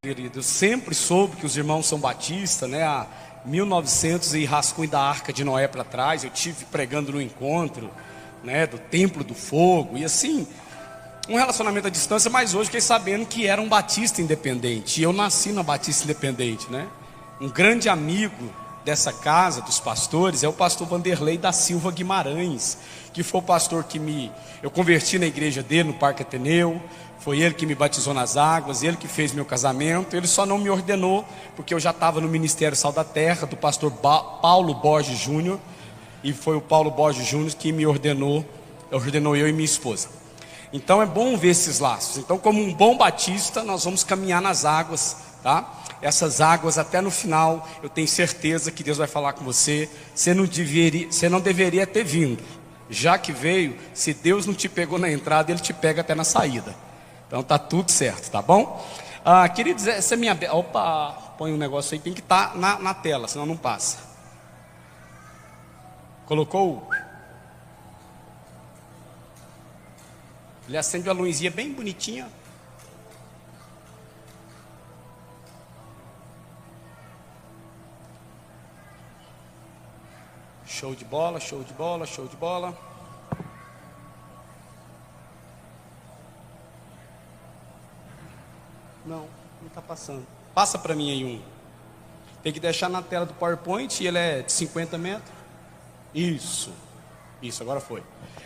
Querido, eu sempre soube que os irmãos são batistas, né? Há 1900 e rascunho da Arca de Noé para trás, eu tive pregando no encontro, né? Do Templo do Fogo, e assim, um relacionamento à distância, mas hoje fiquei sabendo que era um batista independente, e eu nasci na Batista Independente, né? Um grande amigo dessa casa, dos pastores, é o pastor Vanderlei da Silva Guimarães, que foi o pastor que eu converti na igreja dele, no Parque Ateneu. Foi ele que me batizou nas águas, ele que fez meu casamento. Ele só não me ordenou, porque eu já estava no Ministério Sal da Terra, do pastor Paulo Borges Júnior. E foi o Paulo Borges Júnior que me ordenou eu e minha esposa. Então é bom ver esses laços. Então, como um bom batista, nós vamos caminhar nas águas, tá? Essas águas até no final, eu tenho certeza que Deus vai falar com você. Você não deveria ter vindo. Já que veio, se Deus não te pegou na entrada, Ele te pega até na saída. Então tá tudo certo, tá bom? Queridos, essa é minha... Opa, põe um negócio aí, tem que estar na tela, senão não passa. Colocou? Ele acende uma luzinha bem bonitinha. Show de bola, show de bola, show de bola. Não está passando. Passa para mim aí um. Tem que deixar na tela do PowerPoint, e ele é de 50 metros. Isso, agora foi.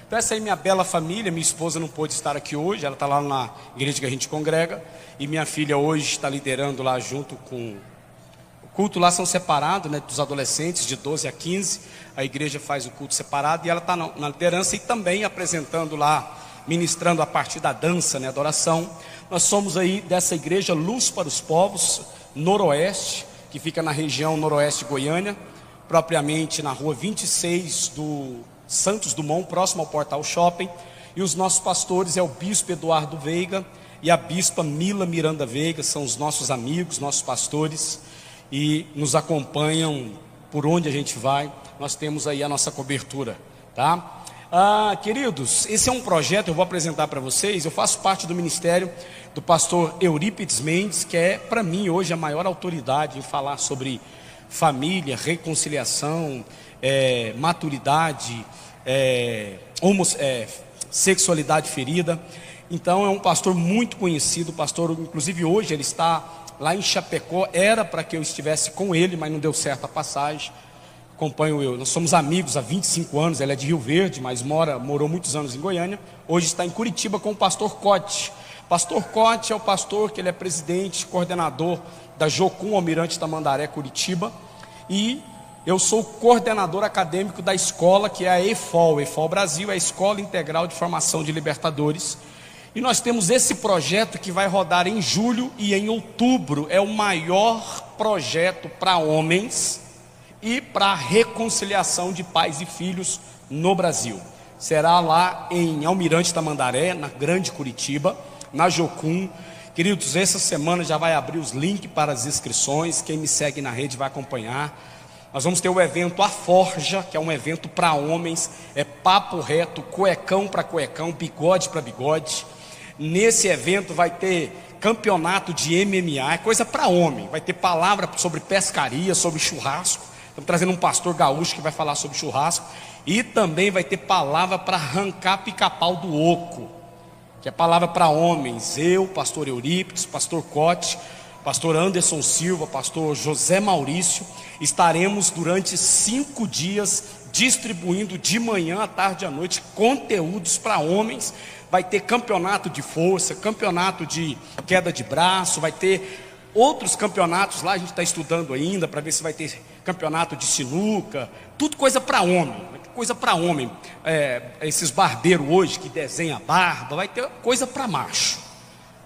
Então essa aí é minha bela família. Minha esposa não pôde estar aqui hoje, ela está lá na igreja que a gente congrega. E minha filha hoje está liderando lá junto com... O culto lá são separados, né, dos adolescentes de 12 a 15. A igreja faz o culto separado e ela está na liderança e também apresentando lá, ministrando a partir da dança, né, adoração. Nós somos aí dessa igreja Luz para os Povos, Noroeste, que fica na região noroeste de Goiânia, propriamente na rua 26 do Santos Dumont, próximo ao Portal Shopping. E os nossos pastores é o bispo Eduardo Veiga e a bispa Mila Miranda Veiga, são os nossos amigos, nossos pastores, e nos acompanham por onde a gente vai. Nós temos aí a nossa cobertura, tá? Queridos, esse é um projeto, eu vou apresentar para vocês. Eu faço parte do ministério do pastor Eurípides Mendes, que é para mim hoje a maior autoridade em falar sobre família, reconciliação, maturidade, sexualidade ferida. Então é um pastor muito conhecido, pastor, inclusive hoje ele está lá em Chapecó. Era para que eu estivesse com ele, mas não deu certo a passagem. Acompanho eu, nós somos amigos há 25 anos, ele é de Rio Verde, mas morou muitos anos em Goiânia. Hoje está em Curitiba com o pastor Cote. Pastor Cote é o pastor que ele é presidente, coordenador da Jocum Almirante Tamandaré, Curitiba. E eu sou coordenador acadêmico da escola, que é a EFOL. EFOL Brasil é a Escola Integral de Formação de Libertadores. E nós temos esse projeto que vai rodar em julho e em outubro. É o maior projeto para homens e para reconciliação de pais e filhos no Brasil. Será lá em Almirante Tamandaré, na Grande Curitiba, na Jocum. Queridos, essa semana já vai abrir os links para as inscrições. Quem me segue na rede vai acompanhar. Nós vamos ter o evento A Forja, que é um evento para homens. É papo reto, cuecão para cuecão, bigode para bigode. Nesse evento vai ter campeonato de MMA, é coisa para homem. Vai ter palavra sobre pescaria, sobre churrasco. Estamos trazendo um pastor gaúcho que vai falar sobre churrasco. E também vai ter palavra para arrancar pica-pau do oco, que é palavra para homens. Eu, pastor Eurípides, pastor Cote, pastor Anderson Silva, pastor José Maurício, estaremos durante 5 dias distribuindo de manhã, à tarde e à noite conteúdos para homens. Vai ter campeonato de força, campeonato de queda de braço, vai ter outros campeonatos lá, a gente está estudando ainda para ver se vai ter campeonato de sinuca, tudo coisa para homem, coisa para homem. Esses barbeiros hoje que desenham barba, vai ter coisa para macho.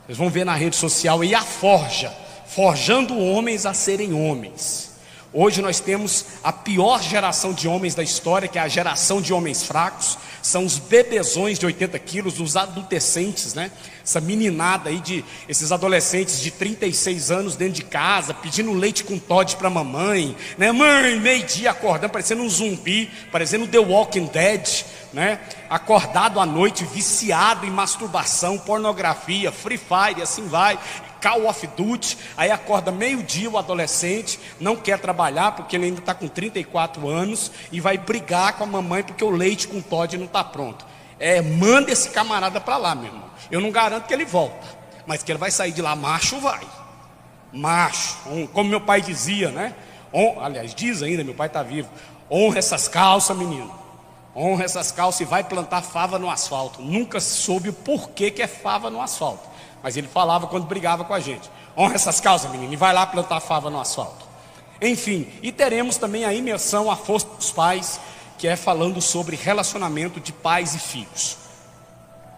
Vocês vão ver na rede social aí a Forja, forjando homens a serem homens. Hoje nós temos a pior geração de homens da história, que é a geração de homens fracos. São os bebezões de 80 quilos, os adolescentes, né? Essa meninada aí, esses adolescentes de 36 anos dentro de casa, pedindo leite com Toddy para mamãe, né? Mãe, meio-dia acordando, parecendo um zumbi, parecendo The Walking Dead, né? Acordado à noite, viciado em masturbação, pornografia, Free Fire, assim vai, Call of Duty. Aí acorda meio-dia o adolescente, não quer trabalhar porque ele ainda está com 34 anos e vai brigar com a mamãe porque o leite com Toddy não está pronto. Manda esse camarada para lá, meu irmão. Eu não garanto que ele volta, mas que ele vai sair de lá macho, vai. Macho, como meu pai dizia, né? Aliás, diz ainda, meu pai está vivo: honra essas calças, menino. Honra essas calças e vai plantar fava no asfalto. Nunca soube o porquê que é fava no asfalto, mas ele falava quando brigava com a gente: honra essas calças, menino, e vai lá plantar fava no asfalto. Enfim, e teremos também a imersão A Força dos Pais, que é falando sobre relacionamento de pais e filhos.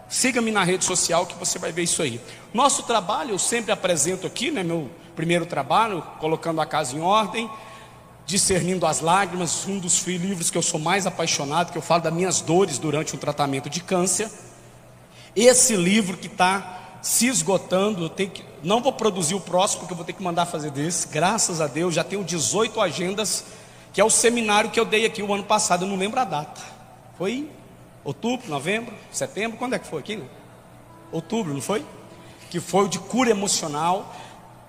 Siga-me na rede social que você vai ver isso aí. Nosso trabalho, eu sempre apresento aqui, né, meu primeiro trabalho, colocando a casa em ordem, discernindo as lágrimas, um dos livros que eu sou mais apaixonado, que eu falo das minhas dores durante o tratamento de câncer. Esse livro que está se esgotando, não vou produzir o próximo, porque eu vou ter que mandar fazer desse. Graças a Deus, já tenho 18 agendas, que é o seminário que eu dei aqui o ano passado, eu não lembro a data. Foi outubro, novembro, setembro, quando é que foi aqui? Né? Outubro, não foi? Que foi o de cura emocional.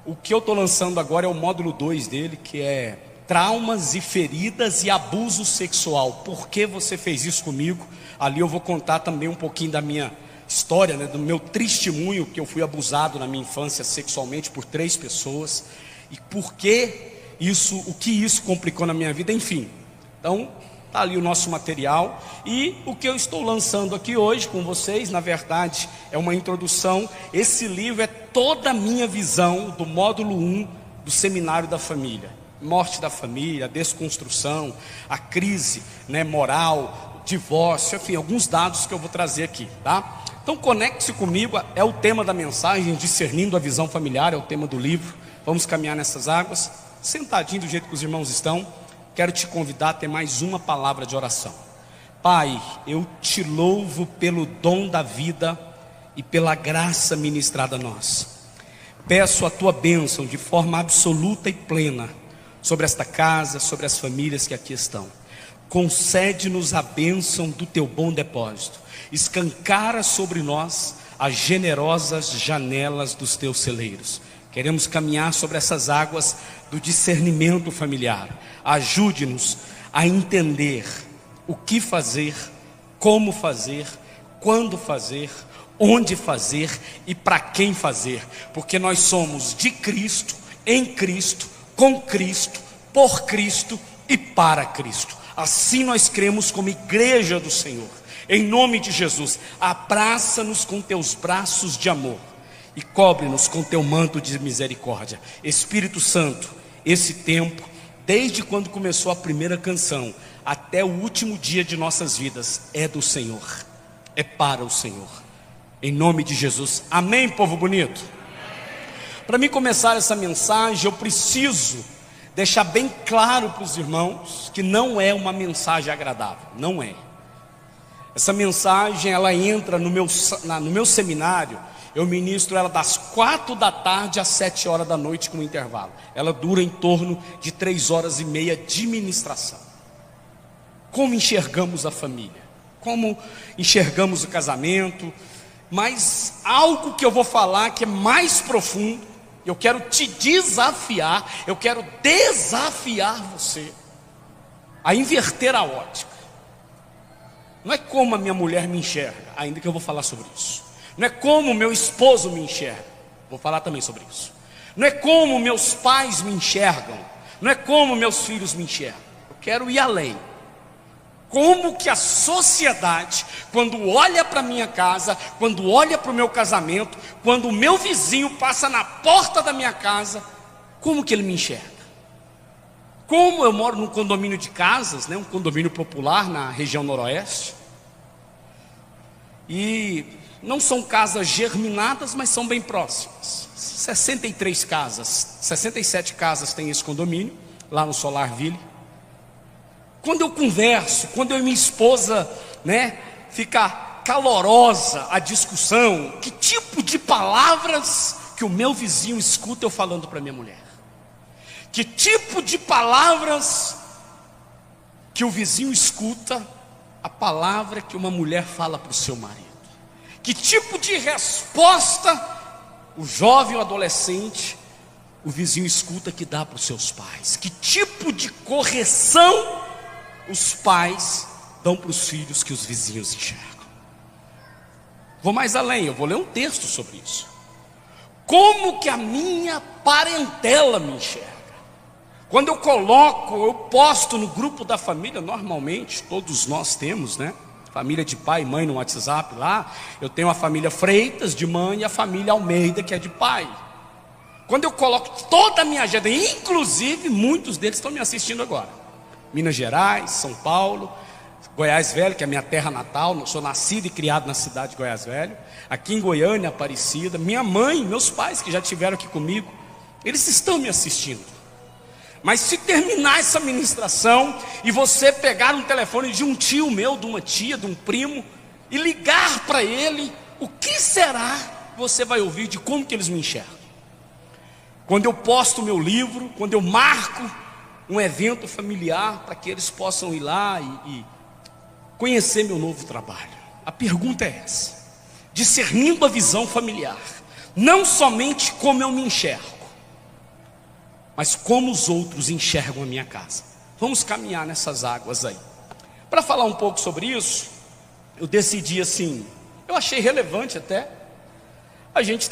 O que eu estou lançando agora é o módulo 2 dele, que é traumas e feridas e abuso sexual. Por que você fez isso comigo? Ali eu vou contar também um pouquinho da minha história, né, do meu testemunho, que eu fui abusado na minha infância sexualmente por 3 pessoas. E por que isso, o que isso complicou na minha vida, enfim. Então, está ali o nosso material. E o que eu estou lançando aqui hoje com vocês, na verdade, é uma introdução. Esse livro é toda a minha visão do módulo 1 do Seminário da Família. Morte da família, desconstrução, a crise, né, moral, divórcio, enfim, alguns dados que eu vou trazer aqui, tá? Então conecte-se comigo, é o tema da mensagem, discernindo a visão familiar, é o tema do livro. Vamos caminhar nessas águas, sentadinho do jeito que os irmãos estão. Quero te convidar a ter mais uma palavra de oração. Pai, eu te louvo pelo dom da vida e pela graça ministrada a nós. Peço a tua bênção de forma absoluta e plena sobre esta casa, sobre as famílias que aqui estão. Concede-nos a bênção do teu bom depósito. Escancara sobre nós as generosas janelas dos teus celeiros. Queremos caminhar sobre essas águas do discernimento familiar. Ajude-nos a entender o que fazer, como fazer, quando fazer, onde fazer e para quem fazer. Porque nós somos de Cristo, em Cristo, com Cristo, por Cristo e para Cristo. Assim nós cremos como igreja do Senhor. Em nome de Jesus, abraça-nos com teus braços de amor e cobre-nos com teu manto de misericórdia. Espírito Santo, esse tempo, desde quando começou a primeira canção até o último dia de nossas vidas, é do Senhor, é para o Senhor. Em nome de Jesus, amém, povo bonito? Para mim começar essa mensagem, eu preciso deixar bem claro para os irmãos que não é uma mensagem agradável, não é. Essa mensagem, ela entra no meu seminário, eu ministro ela das 4 da tarde às 7 horas da noite com intervalo. Ela dura em torno de 3 horas e meia de ministração. Como enxergamos a família? Como enxergamos o casamento? Mas algo que eu vou falar que é mais profundo, eu quero te desafiar, eu quero desafiar você a inverter a ótica. Não é como a minha mulher me enxerga, ainda que eu vou falar sobre isso. Não é como o meu esposo me enxerga, vou falar também sobre isso. Não é como meus pais me enxergam, não é como meus filhos me enxergam. Eu quero ir além. Como que a sociedade, quando olha para minha casa, quando olha para o meu casamento, quando o meu vizinho passa na porta da minha casa, como que ele me enxerga? Como eu moro num condomínio de casas, né, um condomínio popular na região noroeste, e não são casas germinadas, mas são bem próximas. 63 casas, 67 casas tem esse condomínio, lá no Solarville. Quando eu converso, quando eu e minha esposa, né, fica calorosa a discussão, que tipo de palavras que o meu vizinho escuta eu falando para minha mulher? Que tipo de palavras que o vizinho escuta a palavra que uma mulher fala para o seu marido? Que tipo de resposta o jovem ou adolescente, o vizinho escuta que dá para os seus pais? Que tipo de correção os pais dão para os filhos que os vizinhos enxergam? Vou mais além, eu vou ler um texto sobre isso. Como que a minha parentela me enxerga? Quando eu posto no grupo da família, normalmente, todos nós temos, né? Família de pai e mãe no WhatsApp lá. Eu tenho a família Freitas de mãe e a família Almeida, que é de pai. Quando eu coloco toda a minha agenda, inclusive muitos deles estão me assistindo agora. Minas Gerais, São Paulo, Goiás Velho, que é a minha terra natal. Eu sou nascido e criado na cidade de Goiás Velho. Aqui em Goiânia, Aparecida. Minha mãe, meus pais que já estiveram aqui comigo, eles estão me assistindo. Mas se terminar essa ministração e você pegar um telefone de um tio meu, de uma tia, de um primo, e ligar para ele, o que será que você vai ouvir de como que eles me enxergam? Quando eu posto meu livro, quando eu marco um evento familiar para que eles possam ir lá e conhecer meu novo trabalho. A pergunta é essa: discernindo a visão familiar, não somente como eu me enxergo, mas como os outros enxergam a minha casa. Vamos caminhar nessas águas aí. Para falar um pouco sobre isso, eu decidi assim, eu achei relevante até, a gente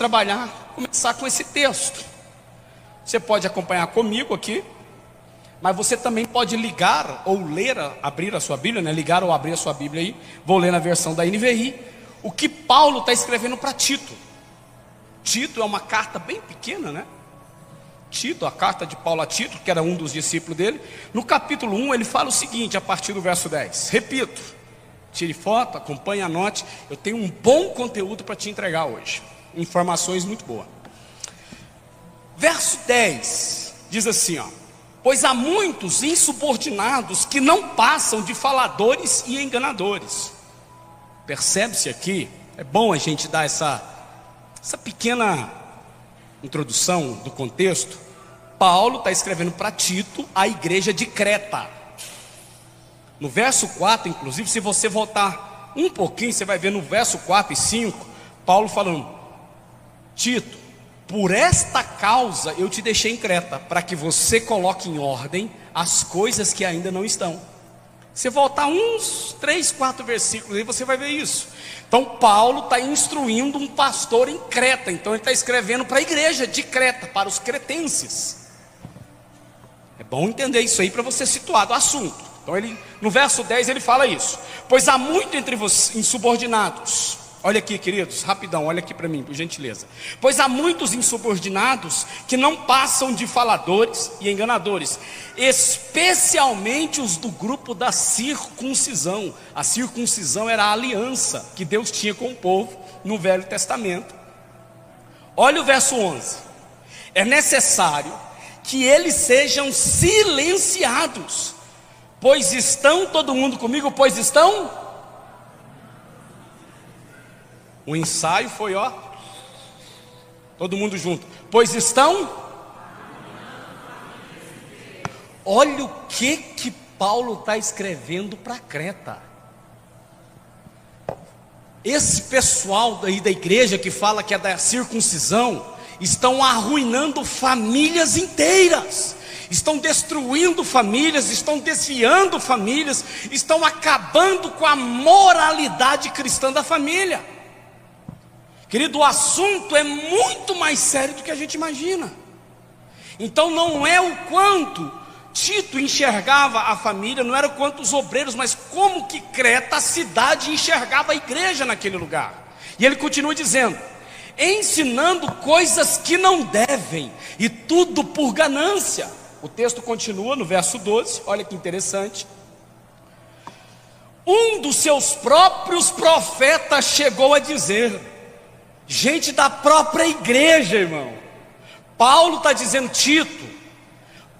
começar com esse texto. Você pode acompanhar comigo aqui, mas você também pode ligar ou ler, abrir a sua Bíblia, né? Ligar ou abrir a sua Bíblia aí. Vou ler na versão da NVI, o que Paulo está escrevendo para Tito. Tito é uma carta bem pequena, né? Tito, a carta de Paulo a Tito, que era um dos discípulos dele. No capítulo 1 ele fala o seguinte, a partir do verso 10. Repito, tire foto, acompanhe, anote. Eu tenho um bom conteúdo para te entregar hoje, informações muito boas. Verso 10 diz assim, ó: pois há muitos insubordinados que não passam de faladores e enganadores. Percebe-se aqui, é bom a gente dar essa pequena introdução do contexto. Paulo está escrevendo para Tito, a igreja de Creta. No verso 4, inclusive, se você voltar um pouquinho, você vai ver no verso 4 e 5, Paulo falando: Tito, por esta causa eu te deixei em Creta, para que você coloque em ordem as coisas que ainda não estão. Você voltar uns 3, 4 versículos aí, você vai ver isso. Então Paulo está instruindo um pastor em Creta. Então ele está escrevendo para a igreja de Creta, para os cretenses. É bom entender isso aí para você situar do assunto. Então no verso 10 ele fala isso: pois há muito entre vocês insubordinados. Olha aqui, queridos, rapidão, olha aqui para mim, por gentileza. Pois há muitos insubordinados que não passam de faladores e enganadores, especialmente os do grupo da circuncisão. A circuncisão era a aliança que Deus tinha com o povo no Velho Testamento. Olha o verso 11: é necessário que eles sejam silenciados, pois estão, todo mundo comigo, pois estão... O ensaio foi, ó, todo mundo junto. Pois estão... Olha o que Paulo está escrevendo para Creta. Esse pessoal daí da igreja que fala que é da circuncisão, estão arruinando famílias inteiras, estão destruindo famílias, estão desviando famílias, estão acabando com a moralidade cristã da família. Querido, o assunto é muito mais sério do que a gente imagina. Então não é o quanto Tito enxergava a família, não era o quanto os obreiros, mas como que Creta, a cidade, enxergava a igreja naquele lugar. E ele continua dizendo: ensinando coisas que não devem, e tudo por ganância. O texto continua no verso 12, olha que interessante. Um dos seus próprios profetas chegou a dizer... Gente da própria igreja, irmão. Paulo está dizendo: Tito,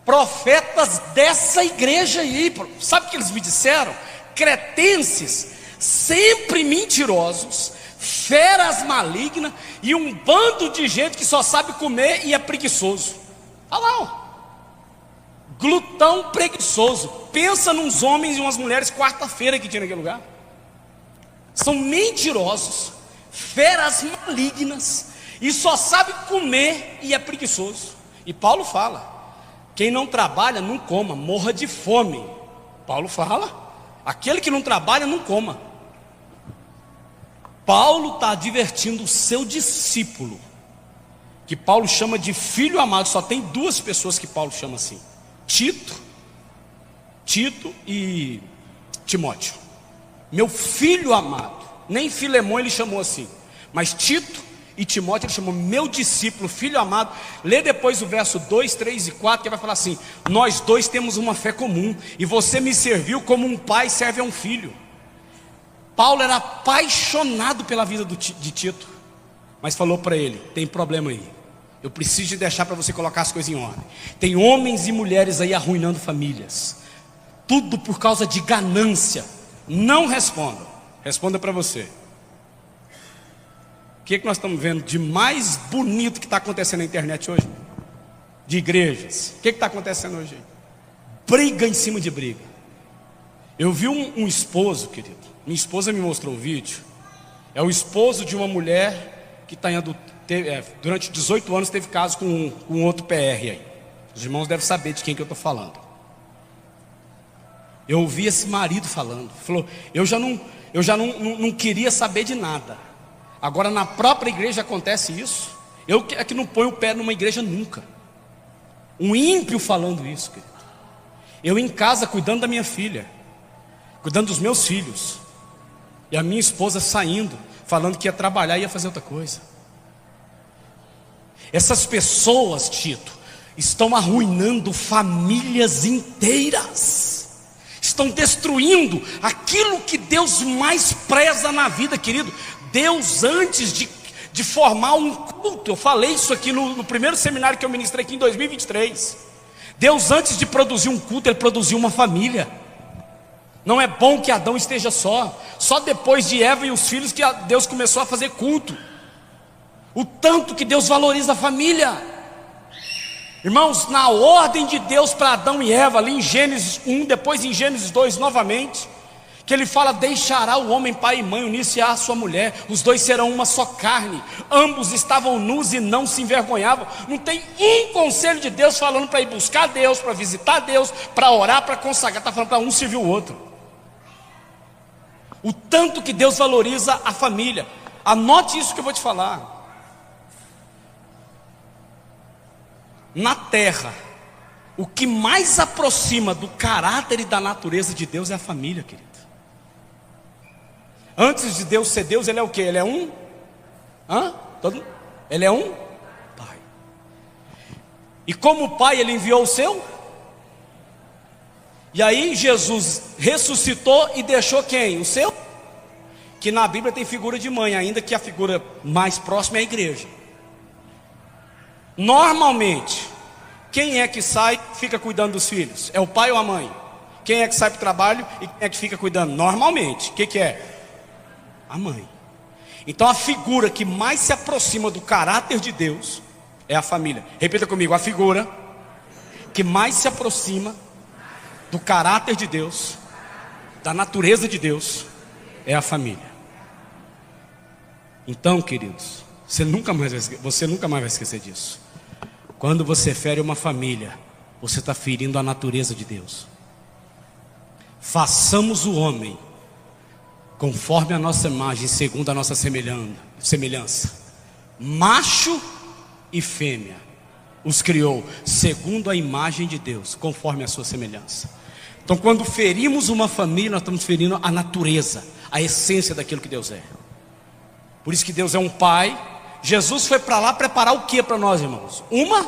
profetas dessa igreja aí, sabe o que eles me disseram? Cretenses sempre mentirosos, feras malignas e um bando de gente que só sabe comer e é preguiçoso. Olha lá, ó. Glutão preguiçoso. Pensa nos homens e umas mulheres quarta-feira que tinha naquele lugar. São mentirosos, feras malignas e só sabe comer e é preguiçoso. E Paulo fala: quem não trabalha não coma, morra de fome. Paulo fala: aquele que não trabalha não coma. Paulo está advertindo o seu discípulo, que Paulo chama de filho amado. Só tem duas pessoas que Paulo chama assim: Tito e Timóteo. Meu filho amado. Nem Filemão ele chamou assim, mas Tito e Timóteo ele chamou meu discípulo, filho amado. Lê depois o verso 2, 3 e 4, que vai falar assim: nós dois temos uma fé comum, e você me serviu como um pai serve a um filho. Paulo era apaixonado pela vida de Tito, mas falou para ele: tem problema aí, eu preciso de deixar para você colocar as coisas em ordem. Tem homens e mulheres aí arruinando famílias, tudo por causa de ganância. Não responda para você. O que nós estamos vendo de mais bonito que está acontecendo na internet hoje? De igrejas. O que está acontecendo hoje? Briga em cima de briga. Eu vi um esposo, querido. Minha esposa me mostrou o vídeo. É o esposo de uma mulher que durante 18 anos teve caso com outro PR aí. Os irmãos devem saber de quem que eu estou falando. Eu ouvi esse marido falando. Falou: eu já não queria saber de nada. Agora na própria igreja acontece isso. Eu é que não ponho o pé numa igreja nunca. Um ímpio falando isso, querido. Eu em casa cuidando da minha filha, cuidando dos meus filhos, e a minha esposa saindo, falando que ia trabalhar e ia fazer outra coisa. Essas pessoas, Tito, estão arruinando famílias inteiras. Estão destruindo aquilo que Deus mais preza na vida, querido. Deus, antes de formar um culto, eu falei isso aqui no primeiro seminário que eu ministrei aqui em 2023. Deus, antes de produzir um culto, Ele produziu uma família. Não é bom que Adão esteja só depois de Eva e os filhos que Deus começou a fazer culto. O tanto que Deus valoriza a família. Irmãos, na ordem de Deus para Adão e Eva, ali em Gênesis 1, depois em Gênesis 2 novamente, que ele fala: deixará o homem pai e mãe, unir-se à sua mulher, os dois serão uma só carne. Ambos estavam nus e não se envergonhavam. Não tem um conselho de Deus falando para ir buscar Deus, para visitar Deus, para orar, para consagrar. Está falando para um servir o outro. O tanto que Deus valoriza a família. Anote isso que eu vou te falar. Na terra, o que mais aproxima do caráter e da natureza de Deus é a família, querido. Antes de Deus ser Deus, Ele é o quê? Ele é um? Ele é um Pai. E como Pai, Ele enviou o seu? E aí Jesus ressuscitou e deixou quem? O seu? Que na Bíblia tem figura de mãe, ainda que a figura mais próxima é a igreja. Normalmente, quem é que sai e fica cuidando dos filhos? É o pai ou a mãe? Quem é que sai para o trabalho e quem é que fica cuidando? Normalmente, o que é? A mãe. Então a figura que mais se aproxima do caráter de Deus é a família. Repita comigo: a figura que mais se aproxima do caráter de Deus, da natureza de Deus, é a família. Então, queridos, você nunca mais vai esquecer disso. Quando você fere uma família, você está ferindo a natureza de Deus. Façamos o homem conforme a nossa imagem, segundo a nossa semelhança. Macho e fêmea os criou, segundo a imagem de Deus, conforme a sua semelhança. Então, quando ferimos uma família, nós estamos ferindo a natureza, a essência daquilo que Deus é. Por isso que Deus é um pai. Jesus foi para lá preparar o que para nós, irmãos? Uma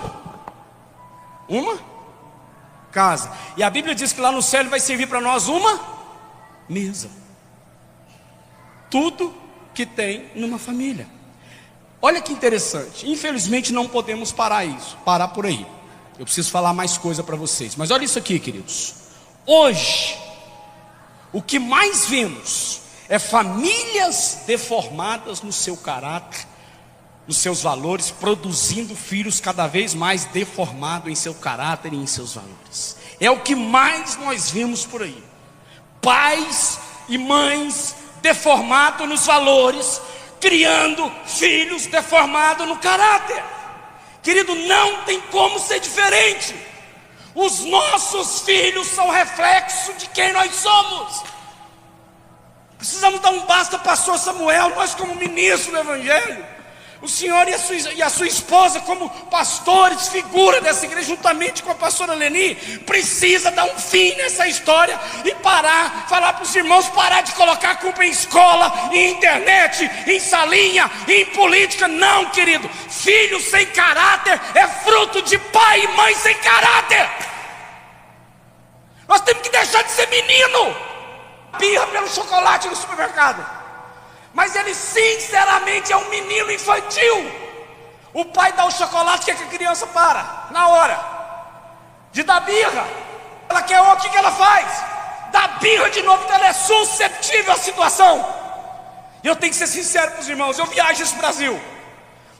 casa. E a Bíblia diz que lá no céu Ele vai servir para nós uma mesa. Tudo que tem numa família. Olha que interessante. Infelizmente não podemos parar por aí. Eu preciso falar mais coisa para vocês. Mas olha isso aqui, queridos. Hoje, o que mais vemos é famílias deformadas no seu caráter, nos seus valores, produzindo filhos cada vez mais deformados em seu caráter e em seus valores. É o que mais nós vemos por aí. Pais e mães deformados nos valores, criando filhos deformados no caráter. Querido, não tem como ser diferente. Os nossos filhos são reflexo de quem nós somos. Precisamos dar um basta, pastor Samuel. Nós como ministro do Evangelho, o senhor e a sua esposa como pastores, figura dessa igreja, juntamente com a pastora Leni, precisa dar um fim nessa história e falar para os irmãos parar de colocar a culpa em escola, em internet, em salinha, em política. Não, querido, filho sem caráter é fruto de pai e mãe sem caráter. Nós temos que deixar de ser menino, birra pelo chocolate no supermercado. Mas ele sinceramente é um menino infantil. O pai dá o chocolate, o que a criança para? Na hora de dar birra, ela quer o que ela faz? Dá birra de novo, então ela é susceptível à situação. E eu tenho que ser sincero para os irmãos, eu viajo esse Brasil.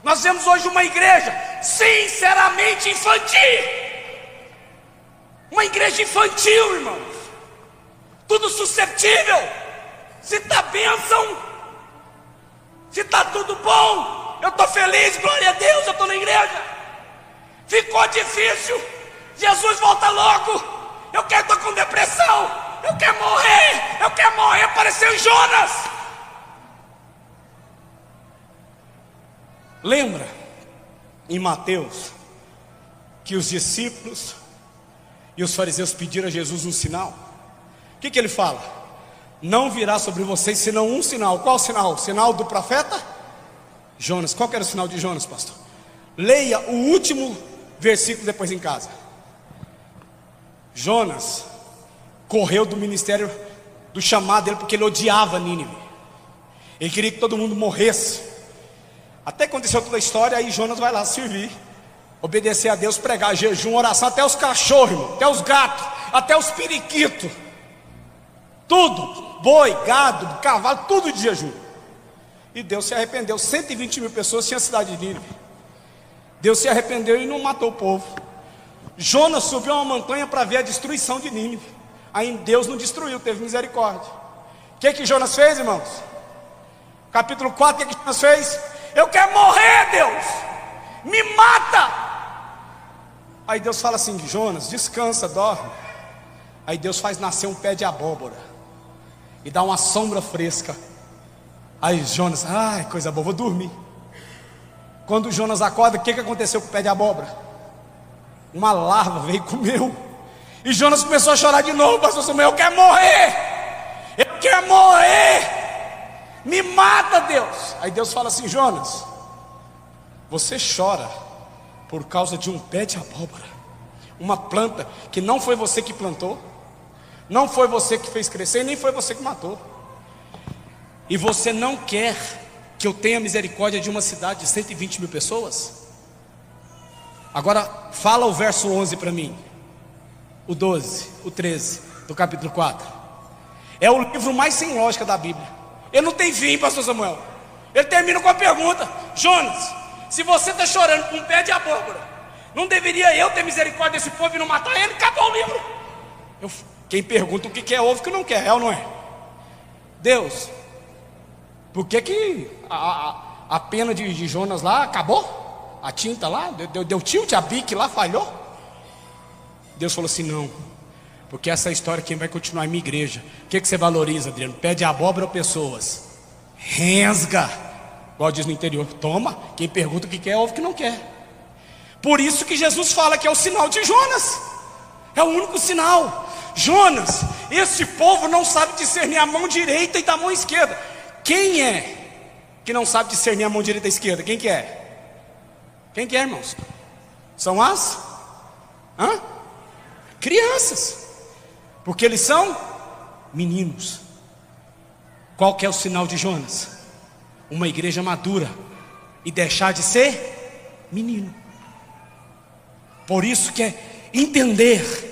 Nós vemos hoje uma igreja sinceramente infantil. Uma igreja infantil, irmãos. Tudo susceptível. Se está bênção, se está tudo bom, eu estou feliz, glória a Deus, eu estou na igreja. Ficou difícil, Jesus volta logo. Eu estou com depressão, eu quero morrer, pareceu Jonas. Lembra em Mateus que os discípulos e os fariseus pediram a Jesus um sinal? O que ele fala? Não virá sobre vocês senão um sinal. Qual sinal? O sinal do profeta Jonas. Qual que era o sinal de Jonas, pastor? Leia o último versículo depois em casa. Jonas correu do ministério, do chamado dele, porque ele odiava Nínive. Ele queria que todo mundo morresse. Até aconteceu toda a história, aí Jonas vai lá servir, obedecer a Deus, pregar jejum, oração, até os cachorros, irmão, até os gatos, até os periquitos, tudo, boi, gado, cavalo, tudo de jejum. E Deus se arrependeu. 120 mil pessoas tinha a cidade de Nínive. Deus se arrependeu e não matou o povo. Jonas subiu a uma montanha para ver a destruição de Nínive. Aí Deus não destruiu, teve misericórdia. O que Jonas fez, irmãos? Capítulo 4, o que Jonas fez? Eu quero morrer, Deus, me mata. Aí Deus fala assim: Jonas, descansa, dorme. Aí Deus faz nascer um pé de abóbora e dá uma sombra fresca. Aí Jonas, ai, coisa boa, vou dormir. Quando Jonas acorda, o que aconteceu com o pé de abóbora? Uma larva veio e comeu. E Jonas começou a chorar de novo. Pastor Samuel, eu quero morrer, eu quero morrer, me mata, Deus. Aí Deus fala assim: Jonas, você chora por causa de um pé de abóbora, uma planta que não foi você que plantou, não foi você que fez crescer, nem foi você que matou. E você não quer que eu tenha misericórdia de uma cidade de 120 mil pessoas? Agora fala o verso 11 para mim, o 12, o 13 do capítulo 4. É o livro mais sem lógica da Bíblia. Ele não tem fim, pastor Samuel. Ele termina com a pergunta: Jonas, se você está chorando com um pé de abóbora, não deveria eu ter misericórdia desse povo e não matar ele? Acabou o livro. Quem pergunta o que quer, ouve o que não quer, é ou não é? Deus, por que a pena de Jonas lá acabou? A tinta lá, deu tilt, a bique lá falhou? Deus falou assim: não, porque essa história quem vai continuar é minha igreja. O que você valoriza, Adriano? Pé de abóbora ou pessoas? Rensga, igual diz no interior. Toma, quem pergunta o que quer, ouve o que não quer. Por isso que Jesus fala que é o sinal de Jonas. É o único sinal. Jonas, esse povo não sabe discernir a mão direita e da mão esquerda. Quem é que não sabe discernir a mão direita e a esquerda? Quem que é? Quem que é, irmãos? São as crianças, porque eles são meninos. Qual que é o sinal de Jonas? Uma igreja madura e deixar de ser menino. Por isso que é entender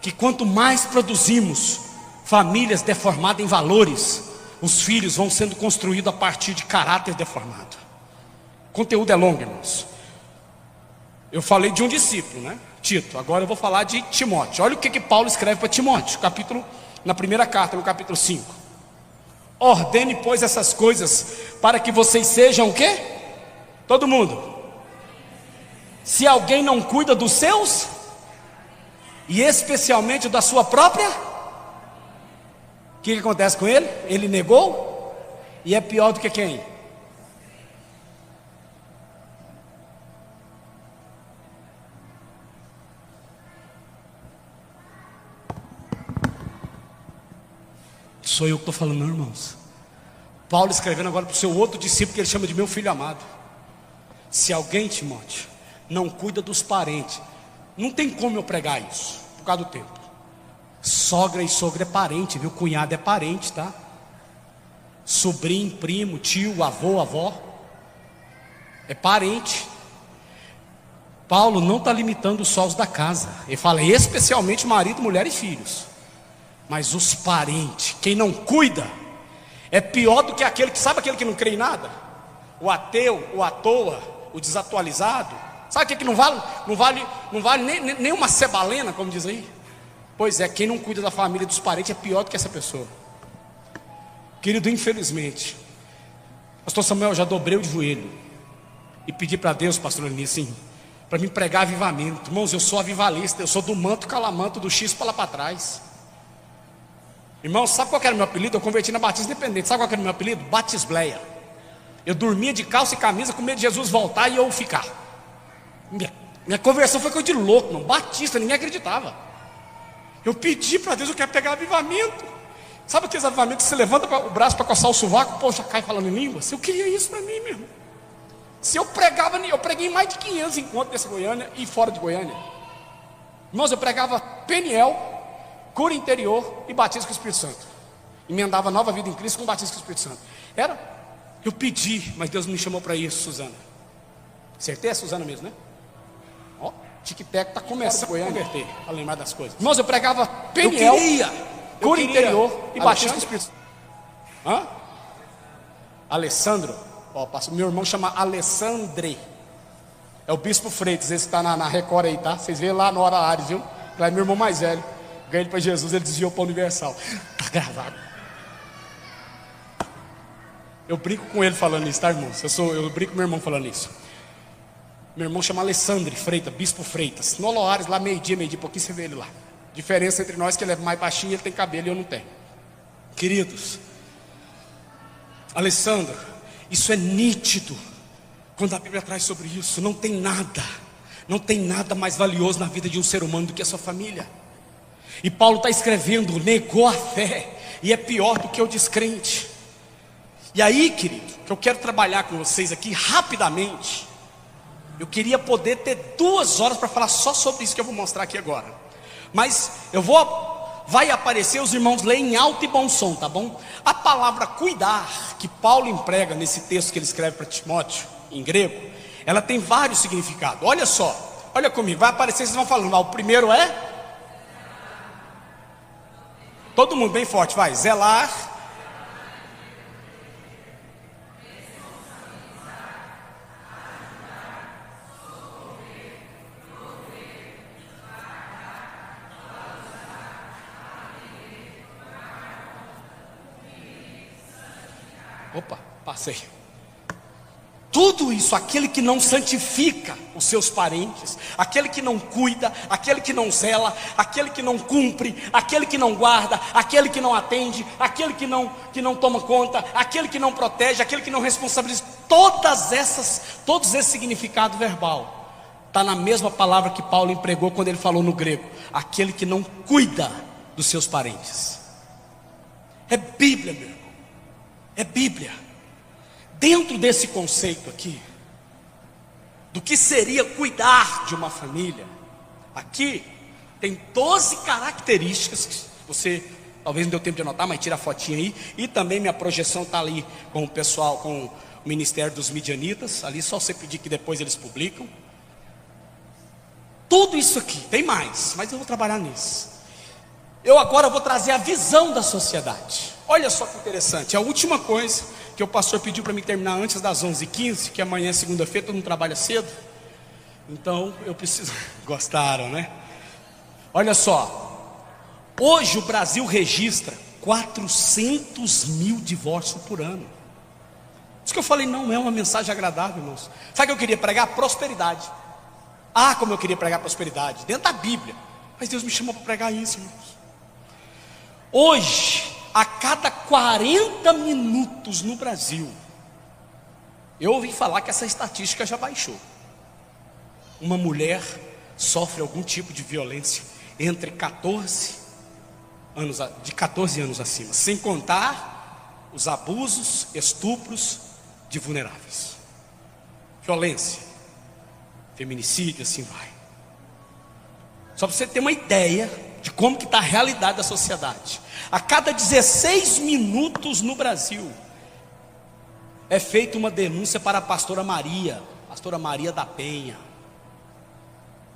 que quanto mais produzimos famílias deformadas em valores, os filhos vão sendo construídos a partir de caráter deformado. O conteúdo é longo, irmãos. Eu falei de um discípulo, né? Tito. Agora eu vou falar de Timóteo. Olha o que Paulo escreve para Timóteo, na primeira carta, no capítulo 5. Ordene, pois, essas coisas, para que vocês sejam o quê? Todo mundo. Se alguém não cuida dos seus, e especialmente da sua própria, o que acontece com ele? Ele negou, e é pior do que quem? Sou eu que estou falando, não, irmãos. Paulo escrevendo agora para o seu outro discípulo, que ele chama de meu filho amado. Se alguém, Timóteo, não cuida dos parentes, não tem como eu pregar isso, por causa do tempo. Sogra e sogra é parente, viu? Cunhado é parente, tá? Sobrinho, primo, tio, avô, avó é parente. Paulo não está limitando os sós da casa. Ele fala especialmente marido, mulher e filhos. Mas os parentes, quem não cuida, é pior do que aquele que, sabe aquele que não crê em nada? O ateu, o à toa, o desatualizado. Sabe o que não vale? Não vale nem uma cebalena, como diz aí. Pois é, quem não cuida da família e dos parentes é pior do que essa pessoa. Querido, infelizmente, pastor Samuel, eu já dobrei o joelho e pedi para Deus, pastor Anis, assim, para me pregar avivamento. Irmãos, eu sou avivalista, eu sou do manto calamanto, do X para lá para trás. Irmãos, sabe qual era o meu apelido? Eu converti na Batista Independente. Sabe qual era o meu apelido? Batisbleia. Eu dormia de calça e camisa com medo de Jesus voltar e eu ficar. Minha conversão foi coisa de louco, irmão. Batista, ninguém acreditava. Eu pedi para Deus, eu quero pegar avivamento. Sabe aqueles avivamentos que você levanta o braço para coçar o sovaco, poxa, cai falando em línguas? Eu queria isso para mim, meu irmão. Se eu pregava, eu preguei mais de 500 encontros nessa Goiânia e fora de Goiânia. Irmãos, eu pregava Peniel, cura interior e batismo com o Espírito Santo. Emendava nova vida em Cristo com batismo com o Espírito Santo. Eu pedi, mas Deus me chamou para isso, Suzana. Acertei a Suzana mesmo, né? Ó, tic-tac está começando a converter, a lembrar das coisas. Irmãos, eu pregava Peniel, cura interior e batismo com o Espírito Santo. Hã? Alessandro, ó, meu irmão chama Alessandre. É o Bispo Freitas, esse está na Record aí, tá? Vocês veem lá no Hora Ares, viu? Lá é meu irmão mais velho. Ganhei ele para Jesus, ele desviou para o Universal. Está gravado. Eu brinco com ele falando isso, tá, irmãos? Eu brinco com meu irmão falando isso. Meu irmão chama Alessandre Freitas, Bispo Freitas. No Loares, lá meio-dia, pouquinho você vê ele lá. Diferença entre nós que ele é mais baixinho, ele tem cabelo e eu não tenho. Queridos, Alessandro, isso é nítido. Quando a Bíblia traz sobre isso, não tem nada mais valioso na vida de um ser humano do que a sua família. E Paulo está escrevendo, negou a fé, e é pior do que o descrente. E aí, querido, que eu quero trabalhar com vocês aqui rapidamente. Eu queria poder ter 2 horas para falar só sobre isso que eu vou mostrar aqui agora. Mas vai aparecer, os irmãos leem em alto e bom som, tá bom? A palavra cuidar, que Paulo emprega nesse texto que ele escreve para Timóteo, em grego, ela tem vários significados. Olha só, olha comigo, vai aparecer, vocês vão falando. O primeiro é? Todo mundo bem forte, vai. Zelar. Opa, passei. Tudo isso, aquele que não santifica os seus parentes, aquele que não cuida, aquele que não zela, aquele que não cumpre, aquele que não guarda, aquele que não atende, aquele que não toma conta, aquele que não protege, aquele que não responsabiliza, todos esse significado verbal está na mesma palavra que Paulo empregou quando ele falou no grego: aquele que não cuida dos seus parentes. É Bíblia, meu irmão, é Bíblia. Dentro desse conceito aqui, do que seria cuidar de uma família, aqui tem 12 características que você, talvez não deu tempo de anotar, mas tira a fotinha aí. E também minha projeção está ali com o pessoal, com o Ministério dos Midianitas, ali só você pedir que depois eles publicam. Tudo isso aqui, tem mais, mas eu vou trabalhar nisso. Eu agora vou trazer a visão da sociedade. Olha só que interessante, a última coisa que o pastor pediu para mim terminar antes das 11h15, que amanhã é segunda-feira, todo mundo trabalha cedo, então eu preciso... Gostaram, né? Olha só, hoje o Brasil registra 400 mil divórcios por ano. Isso que eu falei, não é uma mensagem agradável, irmãos. Sabe o que eu queria pregar? Prosperidade. Ah, como eu queria pregar prosperidade, dentro da Bíblia. Mas Deus me chamou para pregar isso, irmãos. Hoje, a cada 40 minutos no Brasil, eu ouvi falar que essa estatística já baixou. Uma mulher sofre algum tipo de violência entre 14 anos acima, sem contar os abusos, estupros de vulneráveis, violência, feminicídio, assim vai. Só para você ter uma ideia de como que está a realidade da sociedade. A cada 16 minutos no Brasil é feita uma denúncia para a pastora Maria da Penha.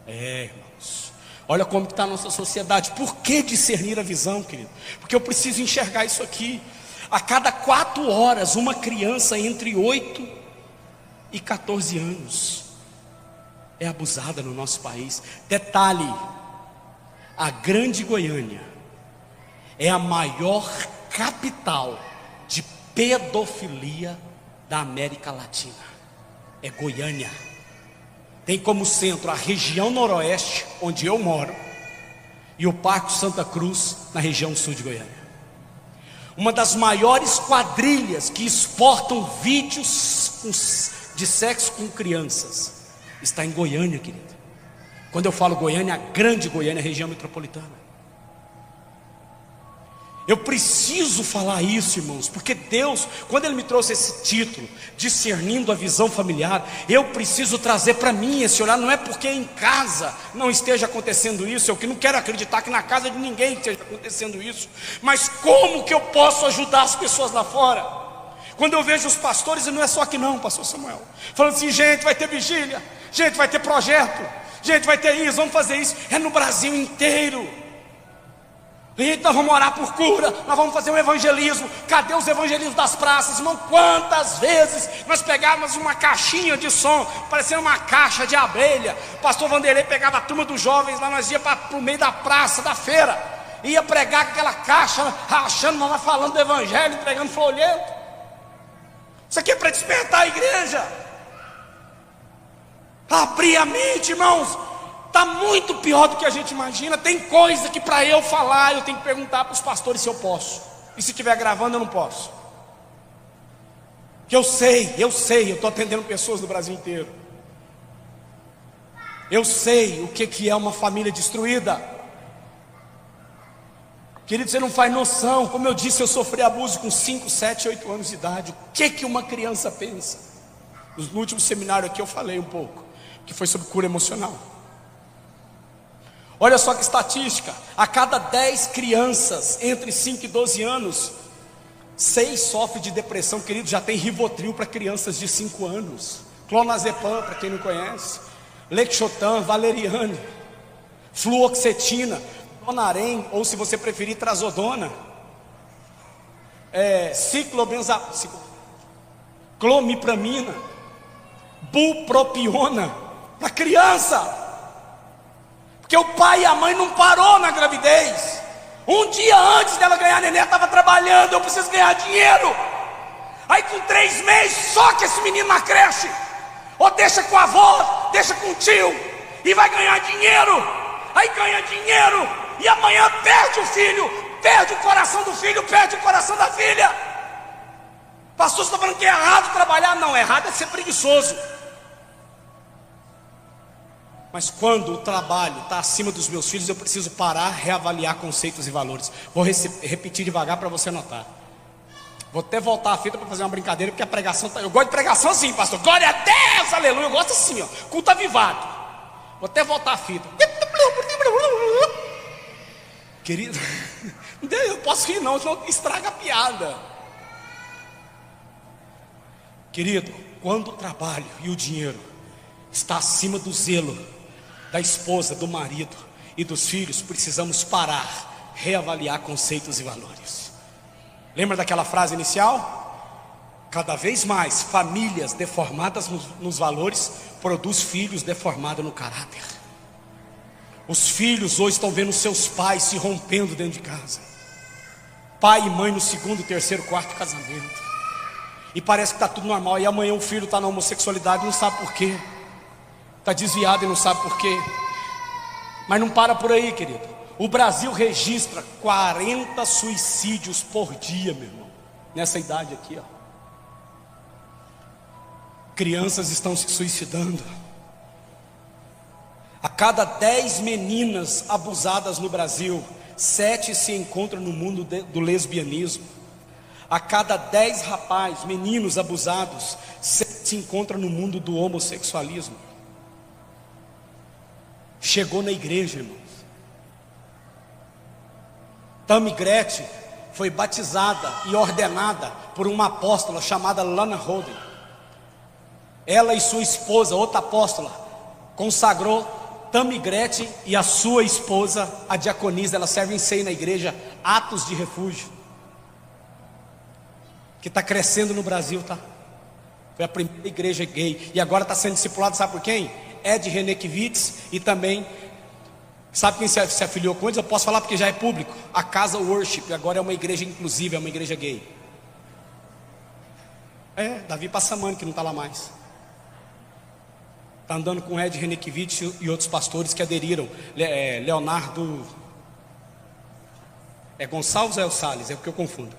Irmãos, olha como está a nossa sociedade. Por que discernir a visão, querido? Porque eu preciso enxergar isso aqui. A cada 4 horas, uma criança entre 8 e 14 anos é abusada no nosso país. Detalhe, a Grande Goiânia é a maior capital de pedofilia da América Latina. É Goiânia. Tem como centro a região noroeste, onde eu moro, e o Parque Santa Cruz, na região sul de Goiânia. Uma das maiores quadrilhas que exportam vídeos de sexo com crianças está em Goiânia, querido. Quando eu falo Goiânia, a Grande Goiânia, a região metropolitana. Eu preciso falar isso, irmãos, porque Deus, quando Ele me trouxe esse título, discernindo a visão familiar, eu preciso trazer para mim esse olhar. Não é porque em casa não esteja acontecendo isso, eu que não quero acreditar que na casa de ninguém esteja acontecendo isso, mas como que eu posso ajudar as pessoas lá fora? Quando eu vejo os pastores, e não é só aqui não, pastor Samuel, falando assim, gente, vai ter vigília, gente, vai ter projeto, gente, vai ter isso, vamos fazer isso, é no Brasil inteiro. Gente, nós vamos orar por cura, nós vamos fazer um evangelismo. Cadê os evangelismos das praças, irmão? Quantas vezes nós pegávamos uma caixinha de som, parecendo uma caixa de abelha. O pastor Vanderlei pegava a turma dos jovens lá, nós ia para o meio da praça, da feira, ia pregar com aquela caixa, rachando, mas falando do evangelho, entregando folheto. Isso aqui é para despertar a igreja, abrir a mente, irmãos. Está muito pior do que a gente imagina. Tem coisa que para eu falar, eu tenho que perguntar para os pastores se eu posso. E se estiver gravando, eu não posso. Que eu sei, eu estou atendendo pessoas do Brasil inteiro. Eu sei o que é uma família destruída. Querido, você não faz noção. Como eu disse, eu sofri abuso com 5, 7, 8 anos de idade. O que uma criança pensa? No último seminário aqui eu falei um pouco, que foi sobre cura emocional. Olha só que estatística, a cada 10 crianças entre 5 e 12 anos, 6 sofrem de depressão, querido. Já tem Rivotril para crianças de 5 anos, Clonazepam, para quem não conhece, Lexotan, Valeriane, Fluoxetina, Donarém, ou se você preferir, Trazodona, Clomipramina, Bupropiona, para criança. Porque o pai e a mãe não parou na gravidez. Um dia antes dela ganhar neném, estava trabalhando, eu preciso ganhar dinheiro. Aí com 3 meses, soca esse menino na creche, ou deixa com a avó, deixa com o tio, e vai ganhar dinheiro. Aí ganha dinheiro, e amanhã perde o filho, perde o coração do filho, perde o coração da filha. Pastor, você está falando que é errado trabalhar? Não, errado é ser preguiçoso. Mas quando o trabalho está acima dos meus filhos, eu preciso parar, reavaliar conceitos e valores. Vou repetir devagar para você anotar. Vou até voltar a fita para fazer uma brincadeira, porque a pregação tá... Eu gosto de pregação assim, pastor. Glória a Deus, aleluia. Eu gosto assim, ó, culto avivado. Vou até voltar a fita. Querido, eu posso rir não, senão estraga a piada. Querido, quando o trabalho e o dinheiro está acima do zelo da esposa, do marido e dos filhos, precisamos parar, reavaliar conceitos e valores. Lembra daquela frase inicial? Cada vez mais famílias deformadas nos valores produz filhos deformados no caráter. Os filhos hoje estão vendo seus pais se rompendo dentro de casa, pai e mãe no segundo, terceiro, quarto casamento, e parece que está tudo normal. E amanhã o filho está na homossexualidade e não sabe por quê, está desviado e não sabe por quê. Mas não para por aí, querido. O Brasil registra 40 suicídios por dia, meu irmão, nessa idade aqui, ó. Crianças estão se suicidando. A cada 10 meninas abusadas no Brasil, 7 se encontram no mundo do lesbianismo. A cada 10 meninos abusados, 7 se encontram no mundo do homossexualismo. Chegou na igreja, irmãos. Tammy Gretchen foi batizada e ordenada por uma apóstola chamada Lana Holden. Ela e sua esposa, outra apóstola, consagrou Tammy Gretchen e a sua esposa, a diaconisa. Ela serve em ceia na igreja Atos de Refúgio, que está crescendo no Brasil, tá? Foi a primeira igreja gay, e agora está sendo discipulado, sabe por quem? Ed Renekiewicz, e também, sabe quem se afiliou com eles? Eu posso falar porque já é público. A Casa Worship, agora é uma igreja inclusiva, é uma igreja gay. Davi Passamani, que não está lá mais. Está andando com Ed Renekiewicz e outros pastores que aderiram. Leonardo Gonçalves ou Salles? É porque eu confundo.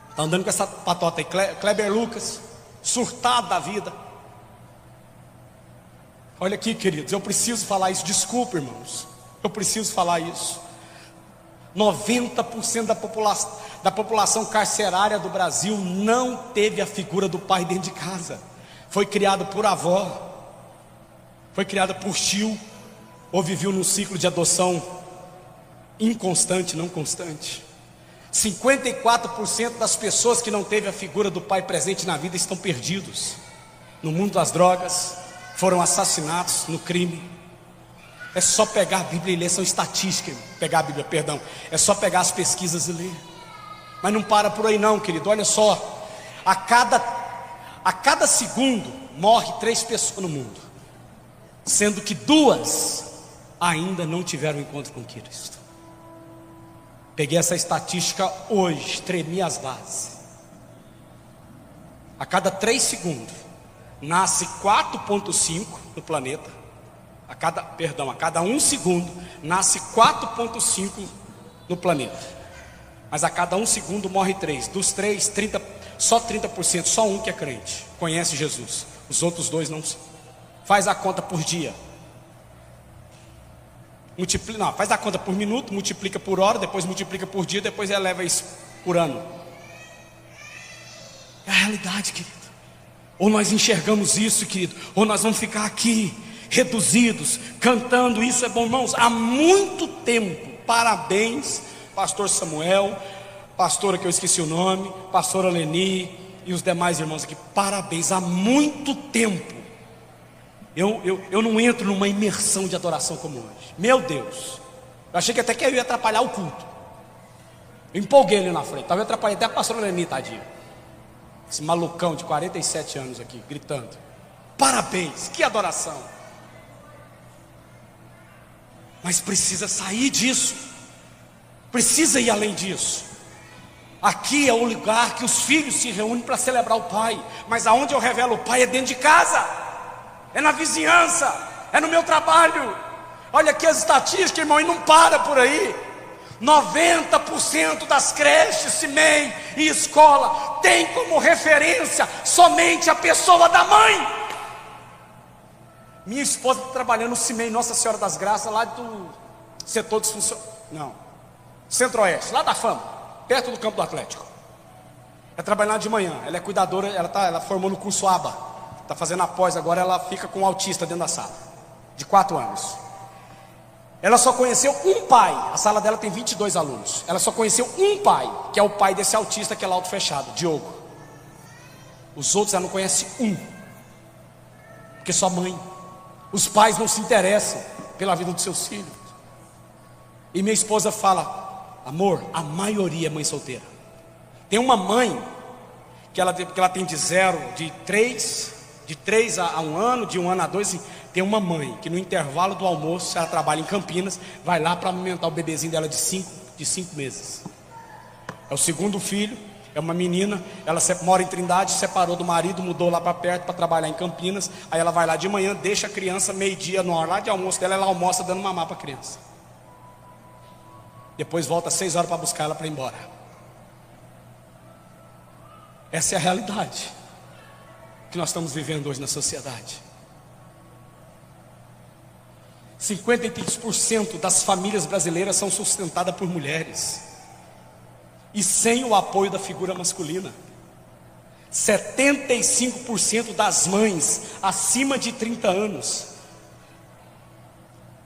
Está andando com essa patota aí. Kleber Lucas, surtado da vida. Olha aqui, queridos, eu preciso falar isso. Desculpa, irmãos, eu preciso falar isso. 90% da população carcerária do Brasil não teve a figura do pai dentro de casa. Foi criado por avó, foi criada por tio, ou viveu num ciclo de adoção inconstante, não constante. 54% das pessoas que não teve a figura do pai presente na vida estão perdidos no mundo das drogas, foram assassinados no crime. É só pegar a Bíblia e ler, são estatísticas. Pegar a Bíblia, perdão, é só pegar as pesquisas e ler. Mas não para por aí não, querido. Olha só, a cada segundo morre 3 pessoas no mundo, sendo que 2 ainda não tiveram encontro com Cristo. Peguei essa estatística hoje, tremi as bases. A cada 3 segundos nasce 4,5 no planeta. A cada 1 segundo nasce 4,5 no planeta. Mas a cada 1 segundo morre 3. Dos 3, só 30%, só 1 que é crente, conhece Jesus. Os outros 2 não são. Faz a conta por dia. Faz a conta por minuto, multiplica por hora, depois multiplica por dia, depois eleva isso por ano. É a realidade, querido. Ou nós enxergamos isso, querido, ou nós vamos ficar aqui reduzidos, cantando isso é bom, irmãos, há muito tempo. Parabéns, pastor Samuel, pastora que eu esqueci o nome, pastora Leni e os demais irmãos aqui, parabéns. Há muito tempo eu não entro numa imersão de adoração como hoje. Meu Deus, eu achei que até que eu ia atrapalhar o culto. Eu empolguei ali na frente, talvez eu atrapalhei até a pastora Leni, tadinha. Esse malucão de 47 anos aqui, gritando. Parabéns, que adoração. Mas precisa sair disso, precisa ir além disso. Aqui é o lugar que os filhos se reúnem para celebrar o pai, mas aonde eu revelo o pai é dentro de casa, é na vizinhança, é no meu trabalho. Olha aqui as estatísticas, irmão, e não para por aí. 90% das creches, CIMEI e escola tem como referência somente a pessoa da mãe. Minha esposa está trabalhando no CIMEI Nossa Senhora das Graças, lá do setor Centro-Oeste, lá da Fama, perto do campo do Atlético. É trabalhar de manhã, ela é cuidadora, ela formou no curso ABA, está fazendo a pós agora, ela fica com um autista dentro da sala, de 4 anos. Ela só conheceu um pai, a sala dela tem 22 alunos. Ela só conheceu um pai, que é o pai desse autista que é lá auto fechado, Diogo. Os outros ela não conhece um, porque só mãe. Os pais não se interessam pela vida dos seus filhos. E minha esposa fala: amor, a maioria é mãe solteira. Tem uma mãe que ela tem de 3 a 1 ano, de 1 ano a 2. Tem uma mãe que no intervalo do almoço, ela trabalha em Campinas, vai lá para alimentar o bebezinho dela de 5 meses. É o segundo filho, é uma menina, ela mora em Trindade, separou do marido, mudou lá para perto para trabalhar em Campinas. Aí ela vai lá de manhã, deixa a criança meio-dia na hora lá de almoço dela, ela almoça dando mamar para a criança. Depois volta às 6 horas para buscar ela para ir embora. Essa é a realidade que nós estamos vivendo hoje na sociedade. 53% das famílias brasileiras são sustentadas por mulheres e sem o apoio da figura masculina. 75% das mães acima de 30 anos,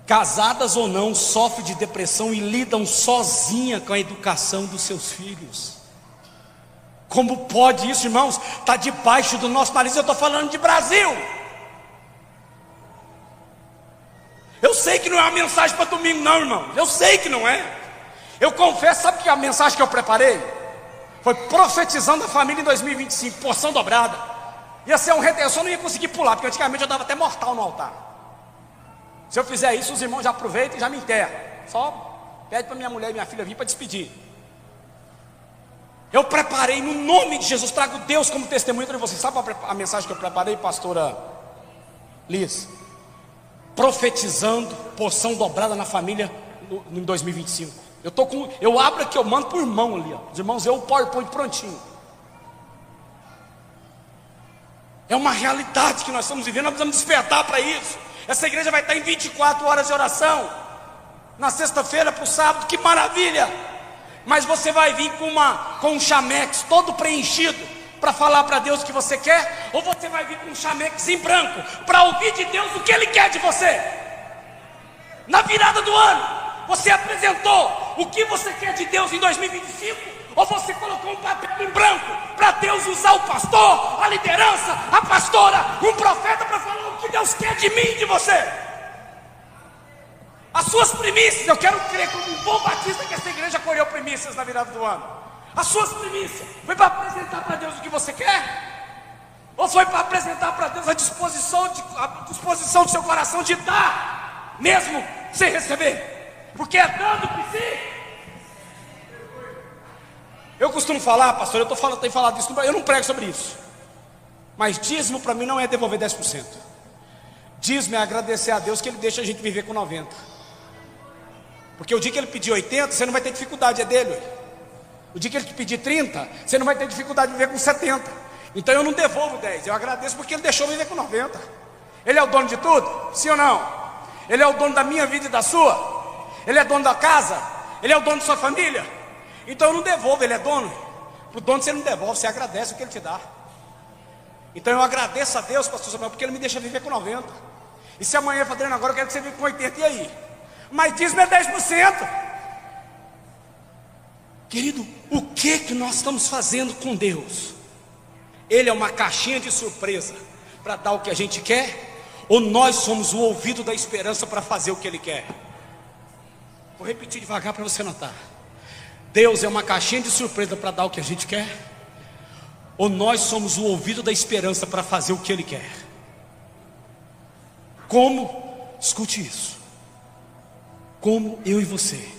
casadas ou não, sofrem de depressão e lidam sozinha com a educação dos seus filhos. Como pode isso, irmãos? Está debaixo do nosso nariz. Eu estou falando de Brasil. Eu sei que não é uma mensagem para domingo não, irmão. Eu sei que não é. Eu confesso, sabe que a mensagem que eu preparei? Foi profetizando a família em 2025, porção dobrada. Ia ser um retenção, não ia conseguir pular, porque antigamente eu dava até mortal no altar. Se eu fizer isso, os irmãos já aproveitam e já me enterram. Só pede para minha mulher e minha filha vir para despedir. Eu preparei no nome de Jesus, trago Deus como testemunho para vocês. Sabe a mensagem que eu preparei, pastora Liz? Profetizando porção dobrada na família em 2025. Eu abro aqui, eu mando por irmão ali, ó. Os irmãos, o PowerPoint prontinho. É uma realidade que nós estamos vivendo, nós precisamos despertar para isso. Essa igreja vai estar em 24 horas de oração, na sexta-feira para o sábado, que maravilha! Mas você vai vir com um chamex todo preenchido para falar para Deus o que você quer? Ou você vai vir com um chamex em branco para ouvir de Deus o que Ele quer de você? Na virada do ano, você apresentou o que você quer de Deus em 2025? Ou você colocou um papel em branco para Deus usar o pastor, a liderança, a pastora, um profeta para falar o que Deus quer de mim e de você? As suas primícias, eu quero crer como um bom batista que essa igreja colheu primícias na virada do ano. As suas primícias, foi para apresentar para Deus o que você quer? Ou foi para apresentar para Deus a disposição do seu coração de dar, mesmo sem receber? Porque é dando que sim. Eu costumo falar, pastor, tenho falado isso, eu não prego sobre isso. Mas dízimo para mim não é devolver 10%. Dízimo é agradecer a Deus que Ele deixa a gente viver com 90%. Porque o dia que Ele pedir 80%, você não vai ter dificuldade, é dele. O dia que Ele te pedir 30%, você não vai ter dificuldade de viver com 70%. Então eu não devolvo 10%, eu agradeço porque Ele deixou viver com 90%. Ele é o dono de tudo? Sim ou não? Ele é o dono da minha vida e da sua? Ele é dono da casa? Ele é o dono da sua família? Então eu não devolvo, Ele é dono. Para o dono você não devolve, você agradece o que Ele te dá. Então eu agradeço a Deus, pastor Samuel, porque Ele me deixa viver com 90%. E se amanhã, Padre, agora eu quero que você viva com 80%, e aí? Mas dízimo é 10%. Querido, o que nós estamos fazendo com Deus? Ele é uma caixinha de surpresa para dar o que a gente quer? Ou nós somos o ouvido da esperança para fazer o que Ele quer? Vou repetir devagar para você notar. Deus é uma caixinha de surpresa para dar o que a gente quer? Ou nós somos o ouvido da esperança para fazer o que Ele quer? Como? Escute isso. Como eu e você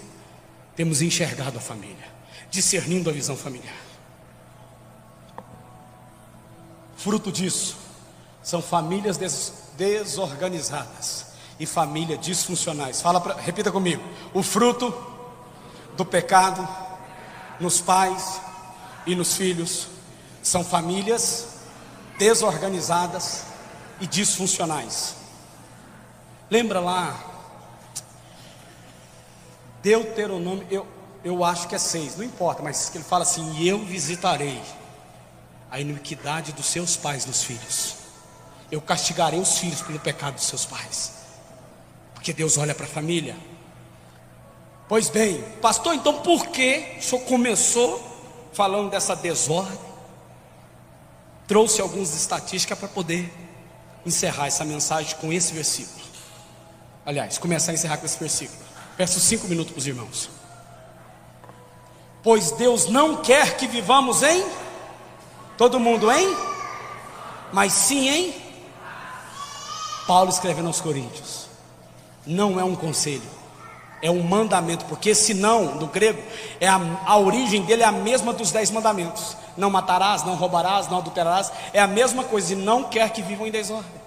temos enxergado a família, discernindo a visão familiar. Fruto disso são famílias desorganizadas e famílias disfuncionais. Repita comigo. O fruto do pecado nos pais e nos filhos são famílias desorganizadas e disfuncionais. Lembra lá Deuteronômio, eu acho que é 6, não importa, mas que ele fala assim: e eu visitarei a iniquidade dos seus pais nos filhos, eu castigarei os filhos pelo pecado dos seus pais, porque Deus olha para a família. Pois bem, pastor, então por que o senhor começou falando dessa desordem? Trouxe algumas estatísticas para poder encerrar essa mensagem com esse versículo. Aliás, começar a encerrar com esse versículo. Peço 5 minutos para os irmãos. Pois Deus não quer que vivamos em todo mundo em, mas sim em. Paulo escrevendo aos Coríntios, não é um conselho, é um mandamento, porque senão, no grego, a origem dele é a mesma dos 10 mandamentos: não matarás, não roubarás, não adulterarás, é a mesma coisa, e não quer que vivam em desordem.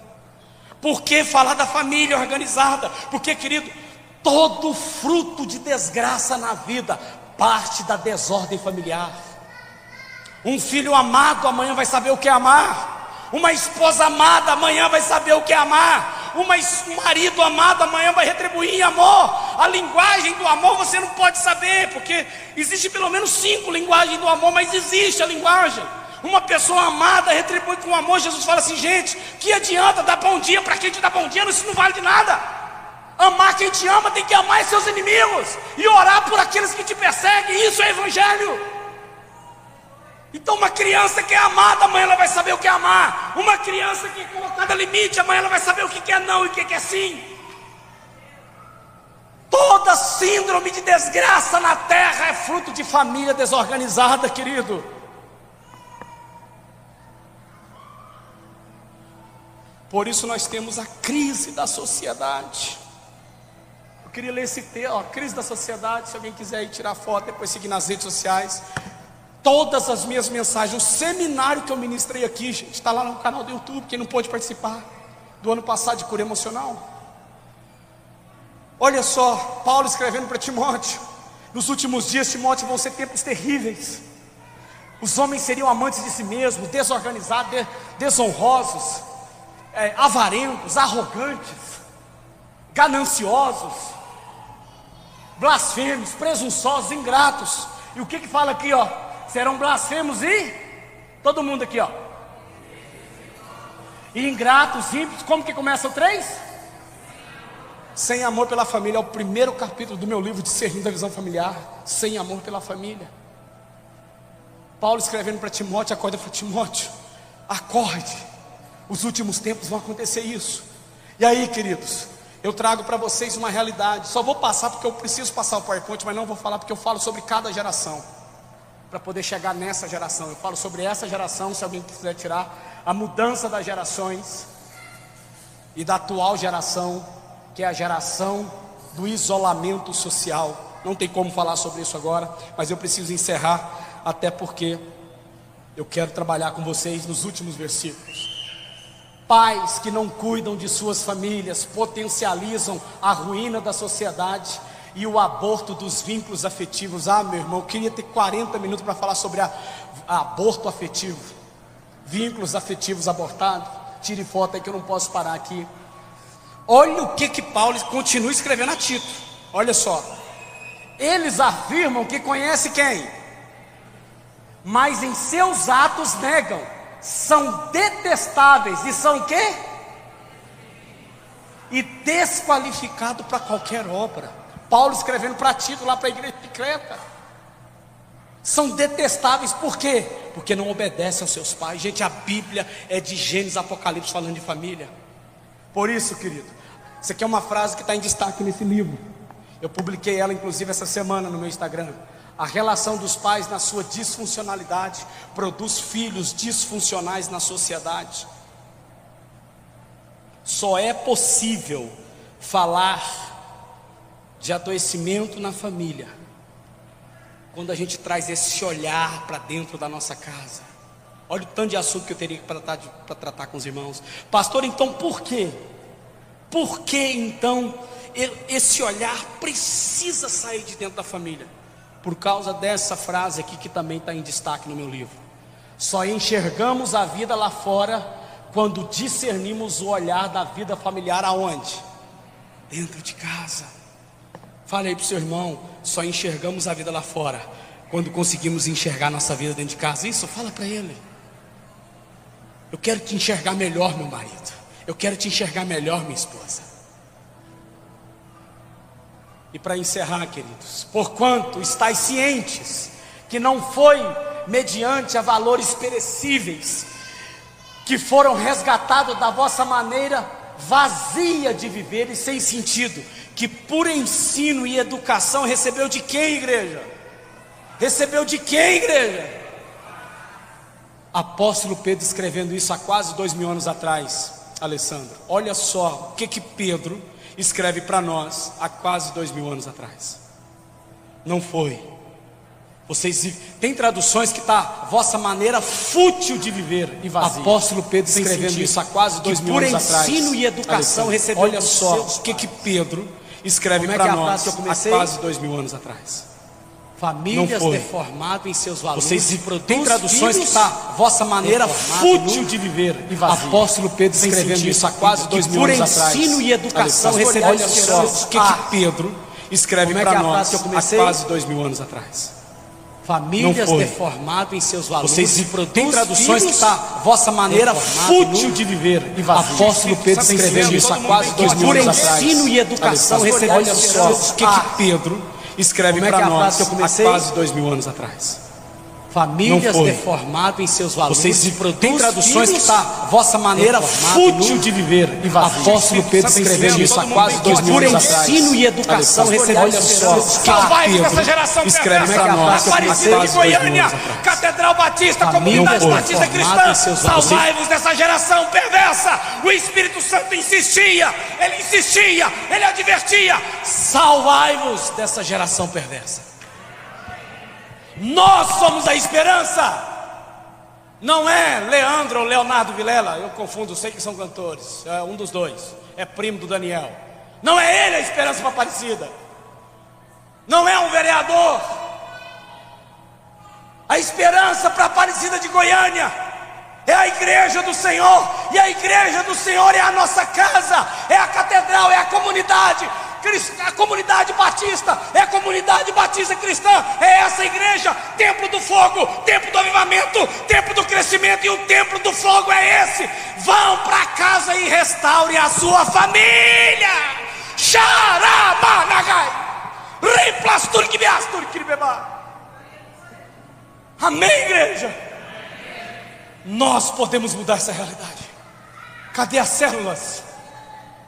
Por que falar da família organizada? Porque, querido, todo fruto de desgraça na vida parte da desordem familiar. Um filho amado amanhã vai saber o que é amar. Uma esposa amada amanhã vai saber o que é amar. Um marido amado amanhã vai retribuir em amor. A linguagem do amor você não pode saber, porque existe pelo menos 5 linguagens do amor, mas existe a linguagem. Uma pessoa amada retribui com amor. Jesus fala assim: gente, que adianta dar bom dia para quem te dá bom dia? Isso não vale de nada. Amar quem te ama tem que amar seus inimigos e orar por aqueles que te perseguem. Isso é evangelho. Então uma criança que é amada, amanhã ela vai saber o que é amar. Uma criança que é colocada limite, amanhã ela vai saber o que é não e o que é sim. Toda síndrome de desgraça na terra é fruto de família desorganizada, querido. Por isso nós temos a crise da sociedade. Eu queria ler esse texto, crise da sociedade. Se alguém quiser ir tirar foto, depois seguir nas redes sociais. Todas as minhas mensagens, o seminário que eu ministrei aqui, gente, está lá no canal do YouTube. Quem não pôde participar do ano passado de cura emocional. Olha só, Paulo escrevendo para Timóteo: nos últimos dias, Timóteo, vão ser tempos terríveis. Os homens seriam amantes de si mesmos, desorganizados, desonrosos, avarentos, arrogantes, gananciosos, blasfemos, presunçosos, ingratos. E o que fala aqui, ó? Serão blasfemos e todo mundo aqui, ó. E ingratos, ímpios. Como que começa o 3? Sem amor pela família. É o primeiro capítulo do meu livro, Discernindo a Visão Familiar. Sem amor pela família. Paulo escrevendo para Timóteo, acorda para Timóteo: acorde, os últimos tempos vão acontecer isso. E aí, queridos, eu trago para vocês uma realidade. Só vou passar porque eu preciso passar o PowerPoint, mas não vou falar porque eu falo sobre cada geração, para poder chegar nessa geração. Eu falo sobre essa geração, se alguém quiser tirar, a mudança das gerações e da atual geração, que é a geração do isolamento social. Não tem como falar sobre isso agora, mas eu preciso encerrar, até porque eu quero trabalhar com vocês nos últimos versículos. Pais que não cuidam de suas famílias potencializam a ruína da sociedade e o aborto dos vínculos afetivos. Meu irmão, eu queria ter 40 minutos para falar sobre aborto afetivo, vínculos afetivos abortados. Tire foto aí que eu não posso parar aqui. Olha o que Paulo continua escrevendo a Tito. Olha só: eles afirmam que conhecem quem, mas em seus atos negam, são detestáveis e são o quê? E desqualificados para qualquer obra. Paulo escrevendo para Tito, lá para a igreja de Creta. São detestáveis, por quê? Porque não obedecem aos seus pais. Gente, a Bíblia é de Gênesis a Apocalipse falando de família. Por isso, querido, isso aqui é uma frase que está em destaque nesse livro. Eu publiquei ela inclusive essa semana no meu Instagram. A relação dos pais na sua disfuncionalidade produz filhos disfuncionais na sociedade. Só é possível falar de adoecimento na família quando a gente traz esse olhar para dentro da nossa casa. Olha o tanto de assunto que eu teria para tratar com os irmãos. Pastor, então por quê? Por que então esse olhar precisa sair de dentro da família? Por causa dessa frase aqui que também está em destaque no meu livro. Só enxergamos a vida lá fora quando discernimos o olhar da vida familiar aonde? Dentro de casa. Fale aí para o seu irmão: só enxergamos a vida lá fora quando conseguimos enxergar nossa vida dentro de casa. Isso, fala para ele. Eu quero te enxergar melhor, meu marido. Eu quero te enxergar melhor, minha esposa. E para encerrar, queridos, porquanto estáis cientes que não foi mediante a valores perecíveis que foram resgatados da vossa maneira vazia de viver e sem sentido, que por ensino e educação recebeu de quem, igreja? Recebeu de quem, igreja? Apóstolo Pedro escrevendo isso há quase 2000 anos atrás, Alessandro. Olha só o que Pedro escreve para nós há quase 2000 anos atrás. Não foi. Vocês tem traduções que está vossa maneira fútil de viver e vazia. Apóstolo Pedro escrevendo isso há quase 2000 anos atrás. Por ensino e educação recebeu. Olha só o que Pedro escreve para nós há quase 2000 anos atrás. Famílias deformadas em seus valores. Vocês tem traduções que está vossa maneira fútil de viver e vazia. Apóstolo Pedro escrevendo isso há quase 2000 anos atrás. Por ensino e educação recebeu. Olha só o que Pedro escreve para nós há quase 2000 anos atrás. Famílias deformadas em seus valores. Vocês tem traduções que está vossa maneira fútil de viver e vazia. Apóstolo Pedro escrevendo isso há quase 2000 anos atrás. Por ensino e educação recebeu. Olha só o que Pedro escreve para nós há quase 2000 anos atrás. Famílias deformadas em seus valores. Vocês tem traduções que está vossa maneira fútil de viver e vazia. Apóstolo Pedro escrevendo isso há quase 2000 anos atrás. Por ensino e educação recebeu. Olha só salvai essa geração escreve para nós Aparecida de Goiânia, Catedral Batista, Comunidade Batista Cristã. Salvai-vos dessa geração perversa. O Espírito Santo insistia, ele advertia. Salvai-vos dessa geração perversa. Nós somos a esperança. Não é Leandro ou Leonardo Vilela, eu confundo, sei que são cantores. É um dos dois, é primo do Daniel. Não é ele a esperança para Aparecida. Não é um vereador. A esperança para Aparecida de Goiânia é a igreja do Senhor. E a igreja do Senhor é a nossa casa, é a catedral, é a comunidade batista, é a comunidade batista cristã, é essa igreja, templo do fogo, templo do avivamento, templo do crescimento, e o templo do fogo é esse. Vão para casa e restaurem a sua família. Xaramanagai, amém, igreja? Nós podemos mudar essa realidade. Cadê as células?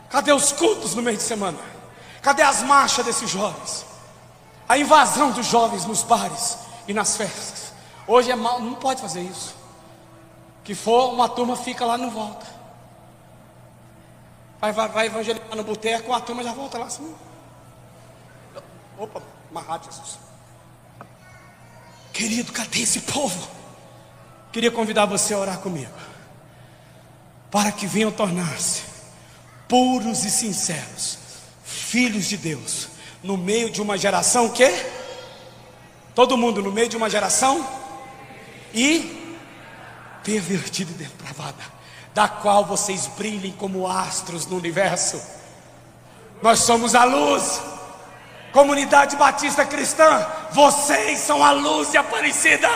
Cadê os cultos no meio de semana? Cadê as marchas desses jovens? A invasão dos jovens nos bares e nas festas. Hoje é mal, não pode fazer isso. Que for, uma turma fica lá e não volta. Vai evangelizar no boteco, a turma já volta lá assim. Opa, mais rápido, Jesus. Querido, cadê esse povo? Queria convidar você a orar comigo, para que venham tornar-se puros e sinceros filhos de Deus, no meio de uma geração que? Todo mundo no meio de uma geração e pervertida e depravada, da qual vocês brilhem como astros no universo. Nós somos a luz. Comunidade Batista Cristã, vocês são a luz de Aparecida.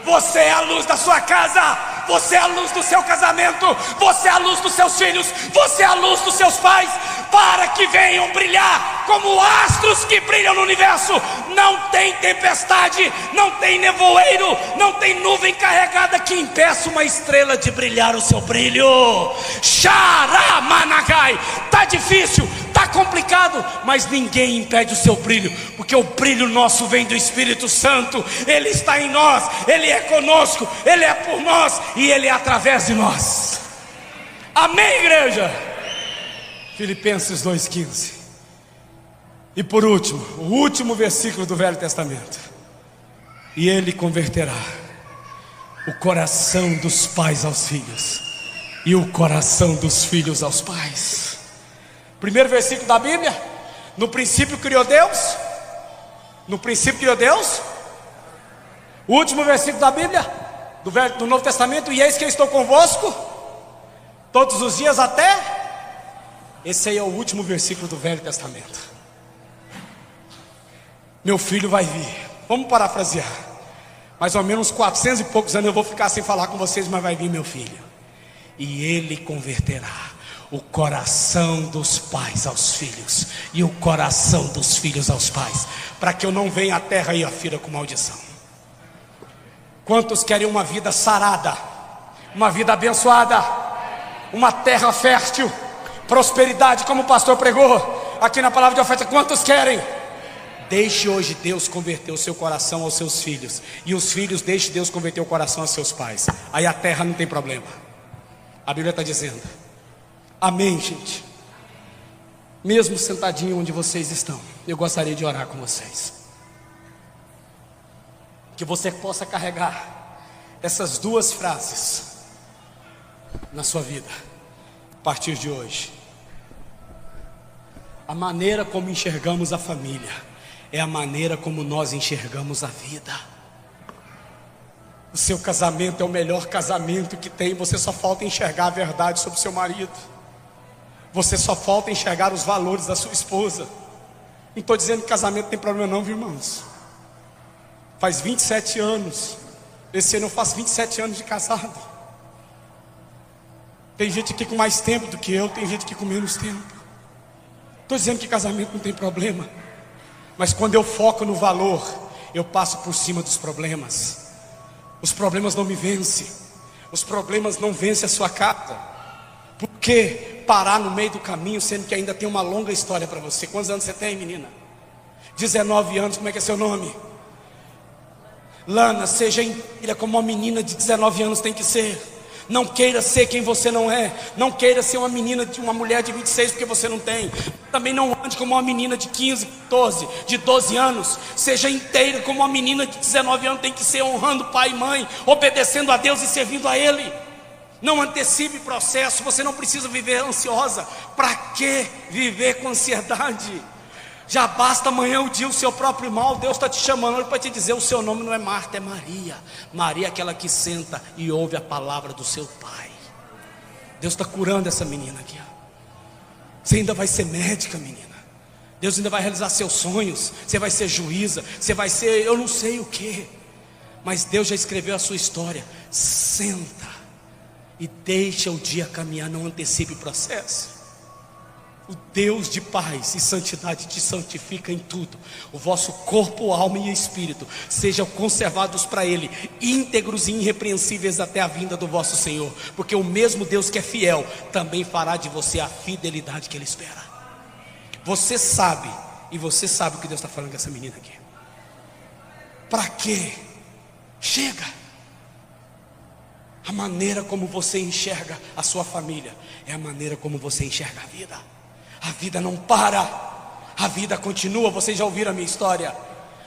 Você é a luz da sua casa, você é a luz do seu casamento, você é a luz dos seus filhos, você é a luz dos seus pais, para que venham brilhar como astros que brilham no universo. Não tem tempestade, não tem nevoeiro, não tem nuvem carregada que impeça uma estrela de brilhar o seu brilho. Xaramanagai, tá difícil, tá complicado, mas ninguém impede o seu brilho, porque o brilho nosso vem do Espírito Santo. Ele está em nós, Ele é conosco, Ele é por nós e Ele é através de nós. Amém, igreja? Filipenses 2,15. E por último, o último versículo do Velho Testamento. E Ele converterá o coração dos pais aos filhos, e o coração dos filhos aos pais. Primeiro versículo da Bíblia: no princípio criou Deus. No princípio criou Deus. O último versículo da Bíblia, do Novo Testamento: e eis que eu estou convosco todos os dias até. Esse aí é o último versículo do Velho Testamento. Meu filho vai vir. Vamos parafrasear. Mais ou menos 400 e poucos anos eu vou ficar sem falar com vocês, mas vai vir meu filho. E ele converterá o coração dos pais aos filhos, e o coração dos filhos aos pais, para que eu não venha à terra e a fira com maldição. Quantos querem uma vida sarada, uma vida abençoada, uma terra fértil, prosperidade, como o pastor pregou aqui na palavra de oferta? Quantos querem? Deixe hoje Deus converter o seu coração aos seus filhos, e os filhos deixe Deus converter o coração aos seus pais. Aí a terra não tem problema. A Bíblia está dizendo. Amém, gente? Mesmo sentadinho onde vocês estão, eu gostaria de orar com vocês. Que você possa carregar essas duas frases na sua vida, a partir de hoje. A maneira como enxergamos a família é a maneira como nós enxergamos a vida. O seu casamento é o melhor casamento que tem. Você só falta enxergar a verdade sobre o seu marido. Você só falta enxergar os valores da sua esposa. Não estou dizendo que casamento tem problema não, viu, irmãos? Faz 27 anos. Esse ano eu faço 27 anos de casado. Tem gente aqui com mais tempo do que eu, tem gente aqui com menos tempo. Estou dizendo que casamento não tem problema. Mas quando eu foco no valor, eu passo por cima dos problemas. Os problemas não me vencem. Os problemas não vencem a sua casa. Por que parar no meio do caminho, sendo que ainda tem uma longa história para você? Quantos anos você tem, menina? 19 anos, como é que é seu nome? Lana, seja inteira como uma menina de 19 anos tem que ser. Não queira ser quem você não é. Não queira ser uma menina, uma mulher de 26 porque você não tem. Também não ande como uma menina de 15, 14, de 12 anos. Seja inteira como uma menina de 19 anos tem que ser, honrando pai e mãe, obedecendo a Deus e servindo a Ele. Não antecipe processo. Você não precisa viver ansiosa. Para que viver com ansiedade? Já basta amanhã o dia o seu próprio mal. Deus está te chamando para te dizer: o seu nome não é Marta, é Maria. Maria é aquela que senta e ouve a palavra do seu pai. Deus está curando essa menina aqui, ó. Você ainda vai ser médica, menina. Deus ainda vai realizar seus sonhos. Você vai ser juíza. Você vai ser eu não sei o que. Mas Deus já escreveu a sua história. Senta e deixa o dia caminhar. Não antecipe o processo. O Deus de paz e santidade te santifica em tudo. O vosso corpo, alma e espírito sejam conservados para Ele, íntegros e irrepreensíveis até a vinda do vosso Senhor. Porque o mesmo Deus que é fiel também fará de você a fidelidade que Ele espera. Você sabe, e você sabe o que Deus está falando com essa menina aqui. Para quê? Chega. A maneira como você enxerga a sua família é a maneira como você enxerga a vida. A vida não para, a vida continua. Vocês já ouviram a minha história.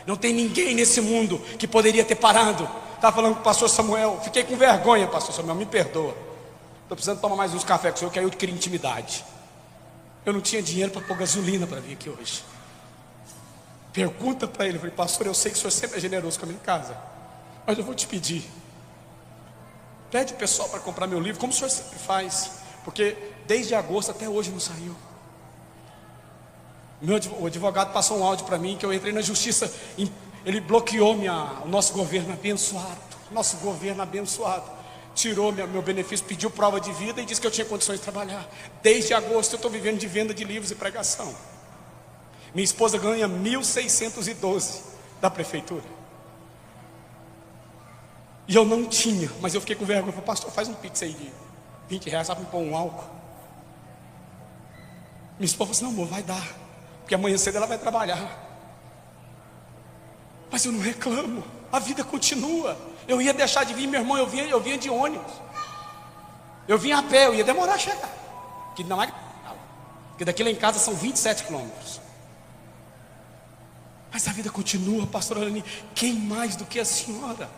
Não tem ninguém nesse mundo que poderia ter parado. Estava falando com o pastor Samuel. Fiquei com vergonha, pastor Samuel, me perdoa. Estou precisando tomar mais uns cafés com o senhor, que aí eu queria intimidade. Eu não tinha dinheiro para pôr gasolina para vir aqui hoje. Pergunta para ele. Eu falei: pastor, eu sei que o senhor sempre é generoso com a minha casa, mas eu vou te pedir, pede o pessoal para comprar meu livro, como o senhor sempre faz. Porque desde agosto até hoje não saiu. O advogado passou um áudio para mim que eu entrei na justiça. Ele bloqueou o nosso governo abençoado. Nosso governo abençoado tirou meu benefício, pediu prova de vida e disse que eu tinha condições de trabalhar. Desde agosto eu estou vivendo de venda de livros e pregação. Minha esposa ganha 1.612 da prefeitura. E eu não tinha, mas eu fiquei com vergonha. Eu falei: pastor, faz um pix aí de 20 reais, sabe, pôr um álcool. Minha esposa falou assim: não, amor, vai dar, porque amanhã cedo ela vai trabalhar. Mas eu não reclamo, a vida continua. Eu ia deixar de vir, meu irmão, eu vinha de ônibus. Eu vinha a pé, eu ia demorar a chegar. Que não é, porque daqui lá em casa são 27 quilômetros. Mas a vida continua, pastora Alani. Quem mais do que a senhora?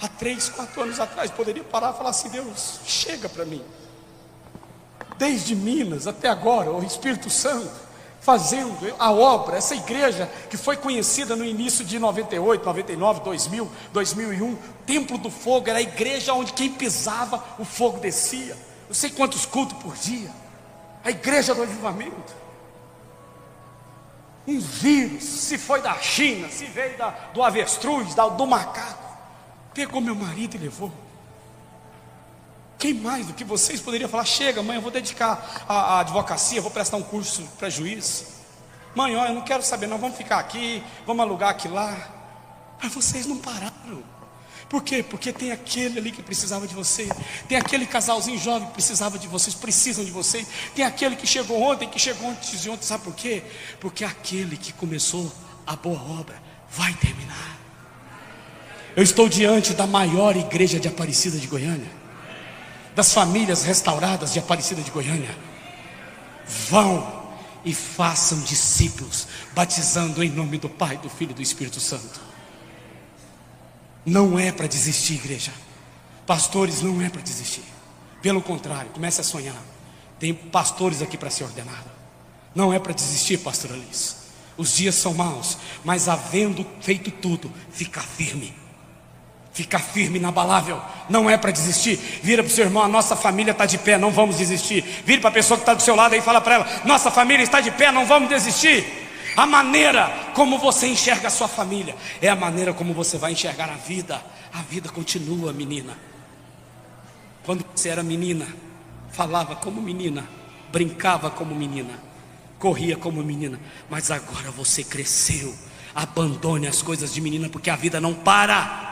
Há 3, 4 anos atrás poderia parar e falar assim: Deus, chega para mim. Desde Minas até agora, o Espírito Santo fazendo a obra, essa igreja que foi conhecida no início de 98, 99, 2000, 2001, Templo do Fogo, era a igreja onde quem pisava, o fogo descia. Não sei quantos cultos por dia. A igreja do avivamento. Um vírus, se foi da China, se veio do avestruz, do macaco, pegou meu marido e levou. Quem mais do que vocês poderia falar: chega, mãe, eu vou dedicar a advocacia, vou prestar um curso para juiz. Mãe, olha, eu não quero saber, nós vamos ficar aqui, vamos alugar aqui lá. Mas vocês não pararam. Por quê? Porque tem aquele ali que precisava de você. Tem aquele casalzinho jovem que precisava de vocês, precisam de vocês. Tem aquele que chegou ontem, que chegou antes de ontem. Sabe por quê? Porque aquele que começou a boa obra vai terminar. Eu estou diante da maior igreja de Aparecida de Goiânia, das famílias restauradas de Aparecida de Goiânia. Vão e façam discípulos, batizando em nome do Pai, do Filho e do Espírito Santo. Não é para desistir, igreja. Pastores, não é para desistir. Pelo contrário, comece a sonhar. Tem pastores aqui para ser ordenado. Não é para desistir, pastor Alice. Os dias são maus, mas havendo feito tudo, ficar firme. Ficar firme, inabalável. Não é para desistir. Vira para o seu irmão: a nossa família está de pé, não vamos desistir. Vira para a pessoa que está do seu lado aí e fala para ela: nossa família está de pé, não vamos desistir. A maneira como você enxerga a sua família é a maneira como você vai enxergar a vida. A vida continua, menina. Quando você era menina, falava como menina, brincava como menina, corria como menina. Mas agora você cresceu. Abandone as coisas de menina, porque a vida não para.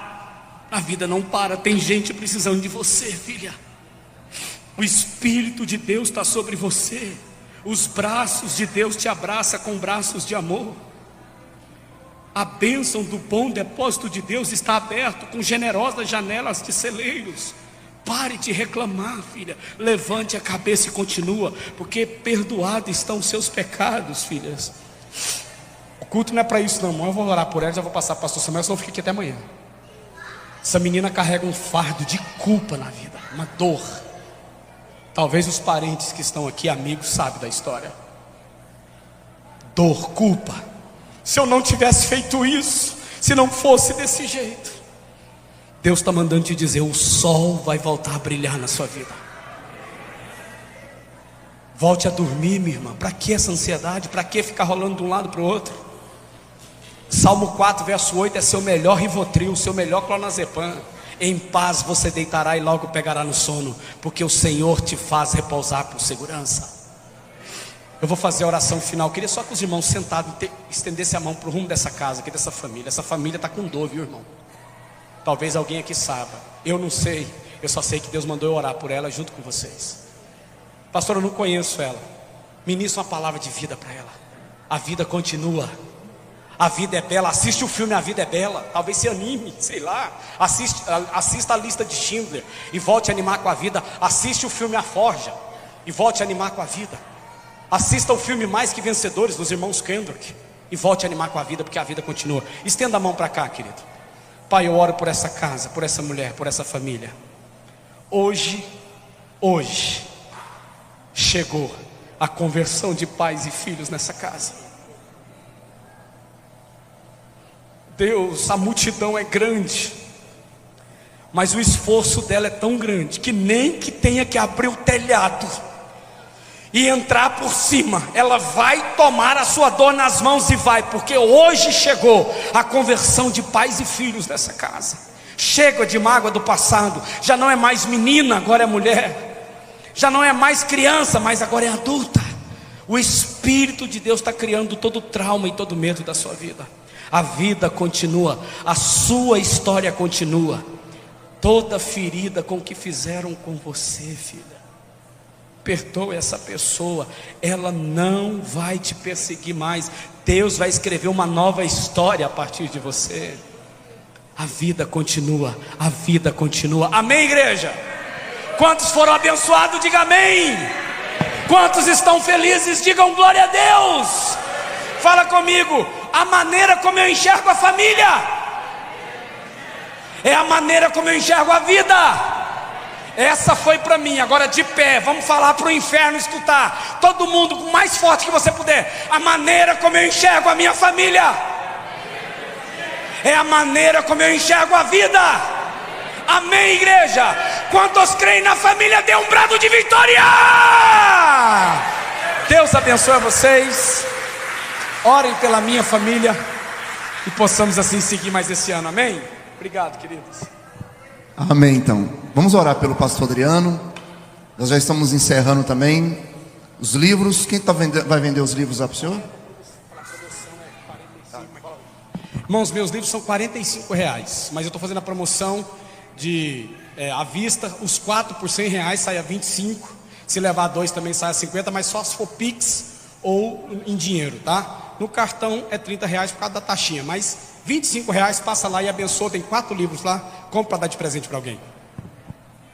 A vida não para. Tem gente precisando de você, filha. O Espírito de Deus está sobre você. Os braços de Deus te abraçam com braços de amor. A bênção do bom depósito de Deus está aberto, com generosas janelas de celeiros. Pare de reclamar, filha. Levante a cabeça e continua, porque perdoados estão os seus pecados, filhas. O culto não é para isso não, irmão. Eu vou orar por ela, já vou passar para o pastor Samuel, senão eu fico aqui até amanhã. Essa menina carrega um fardo de culpa na vida, uma dor. Talvez os parentes que estão aqui, amigos, sabem da história. Dor, culpa. Se eu não tivesse feito isso, se não fosse desse jeito. Deus está mandando te dizer: o sol vai voltar a brilhar na sua vida. Volte a dormir, minha irmã. Para que essa ansiedade? Para que ficar rolando de um lado para o outro? Salmo 4, verso 8 é seu melhor Rivotril, seu melhor clonazepam. Em paz você deitará e logo pegará no sono, porque o Senhor te faz repousar por segurança. Eu vou fazer a oração final. Eu queria só que os irmãos sentados estendessem a mão para o rumo dessa casa aqui, dessa família. Essa família está com dor, viu, irmão? Talvez alguém aqui saiba. Eu não sei. Eu só sei que Deus mandou eu orar por ela junto com vocês. Pastor, eu não conheço ela. Ministra uma palavra de vida para ela. A vida continua. A vida é bela. Assiste o filme A Vida é Bela. Talvez se anime, sei lá. Assista a Lista de Schindler e volte a animar com a vida. Assiste o filme A Forja e volte a animar com a vida. Assista o filme Mais Que Vencedores, dos irmãos Kendrick, e volte a animar com a vida, porque a vida continua. Estenda a mão para cá, querido. Pai, eu oro por essa casa, por essa mulher, por essa família. Hoje chegou a conversão de pais e filhos nessa casa. Deus, a multidão é grande, mas o esforço dela é tão grande que nem que tenha que abrir o telhado e entrar por cima, ela vai tomar a sua dor nas mãos e vai, porque hoje chegou a conversão de pais e filhos nessa casa. Chega de mágoa do passado. Já não é mais menina, agora é mulher. Já não é mais criança, mas agora é adulta. O Espírito de Deus está criando todo o trauma e todo o medo da sua vida. A vida continua, a sua história continua. Toda ferida com que fizeram com você, filha, perdoe essa pessoa. Ela não vai te perseguir mais. Deus vai escrever uma nova história a partir de você. A vida continua, a vida continua. Amém, igreja? Quantos foram abençoados, diga amém. Quantos estão felizes, digam glória a Deus. Fala comigo: a maneira como eu enxergo a família é a maneira como eu enxergo a vida. Essa foi para mim. Agora de pé, vamos falar para o inferno escutar. Todo mundo, o mais forte que você puder. A maneira como eu enxergo a minha família é a maneira como eu enxergo a vida. Amém, igreja? Quantos creem na família, dê um brado de vitória. Deus abençoe vocês. Orem pela minha família e possamos assim seguir mais esse ano. Amém? Obrigado, queridos. Amém. Então, vamos orar pelo pastor Adriano. Nós já estamos encerrando também os livros. Quem vai vender os livros lá para o senhor? Irmãos, meus livros são R$45, mas eu estou fazendo a promoção de à vista. Os 4 por R$100 sai a 25. Se levar 2 também sai a 50, mas só se for Pix ou em dinheiro, tá? No cartão é R$30 por causa da taxinha, mas R$25, passa lá e abençoa. Tem 4 livros lá, compra para dar de presente para alguém.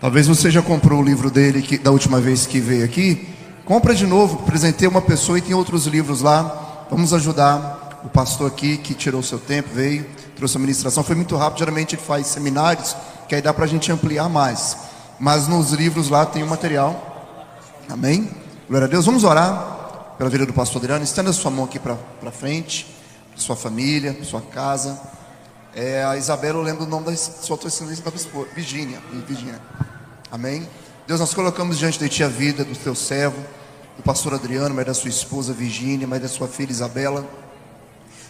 Talvez você já comprou o livro dele da última vez que veio aqui. Compra de novo, presenteia uma pessoa e tem outros livros lá. Vamos ajudar o pastor aqui que tirou seu tempo, veio, trouxe a ministração. Foi muito rápido, geralmente ele faz seminários, que aí dá para a gente ampliar mais. Mas nos livros lá tem o material. Amém? Glória a Deus. Vamos orar pela vida do pastor Adriano. Estenda a sua mão aqui para frente, para sua família, para sua casa. A Isabela, eu lembro o nome da sua descendência da esposa, Virgínia. Amém? Deus, nós colocamos diante de Ti a vida do Teu servo, do pastor Adriano, mas da sua esposa Virgínia, mas da sua filha Isabela.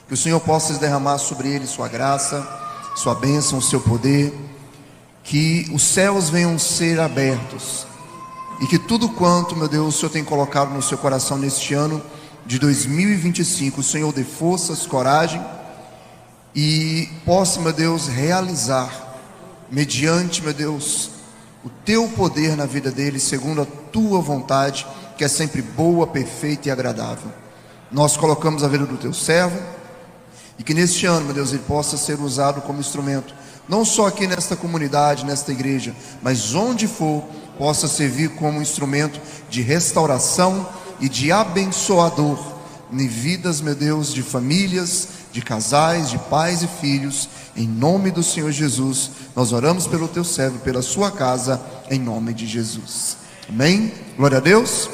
Que o Senhor possa derramar sobre ele sua graça, sua bênção, o seu poder. Que os céus venham ser abertos. E que tudo quanto, meu Deus, o Senhor tem colocado no seu coração neste ano de 2025, o Senhor dê forças, coragem e possa, meu Deus, realizar, mediante, meu Deus, o Teu poder na vida dele, segundo a Tua vontade, que é sempre boa, perfeita e agradável. Nós colocamos a vida do Teu servo e que neste ano, meu Deus, ele possa ser usado como instrumento, não só aqui nesta comunidade, nesta igreja, mas onde for, possa servir como instrumento de restauração e de abençoador em vidas, meu Deus, de famílias, de casais, de pais e filhos. Em nome do Senhor Jesus, nós oramos pelo Teu servo, pela sua casa, em nome de Jesus. Amém? Glória a Deus.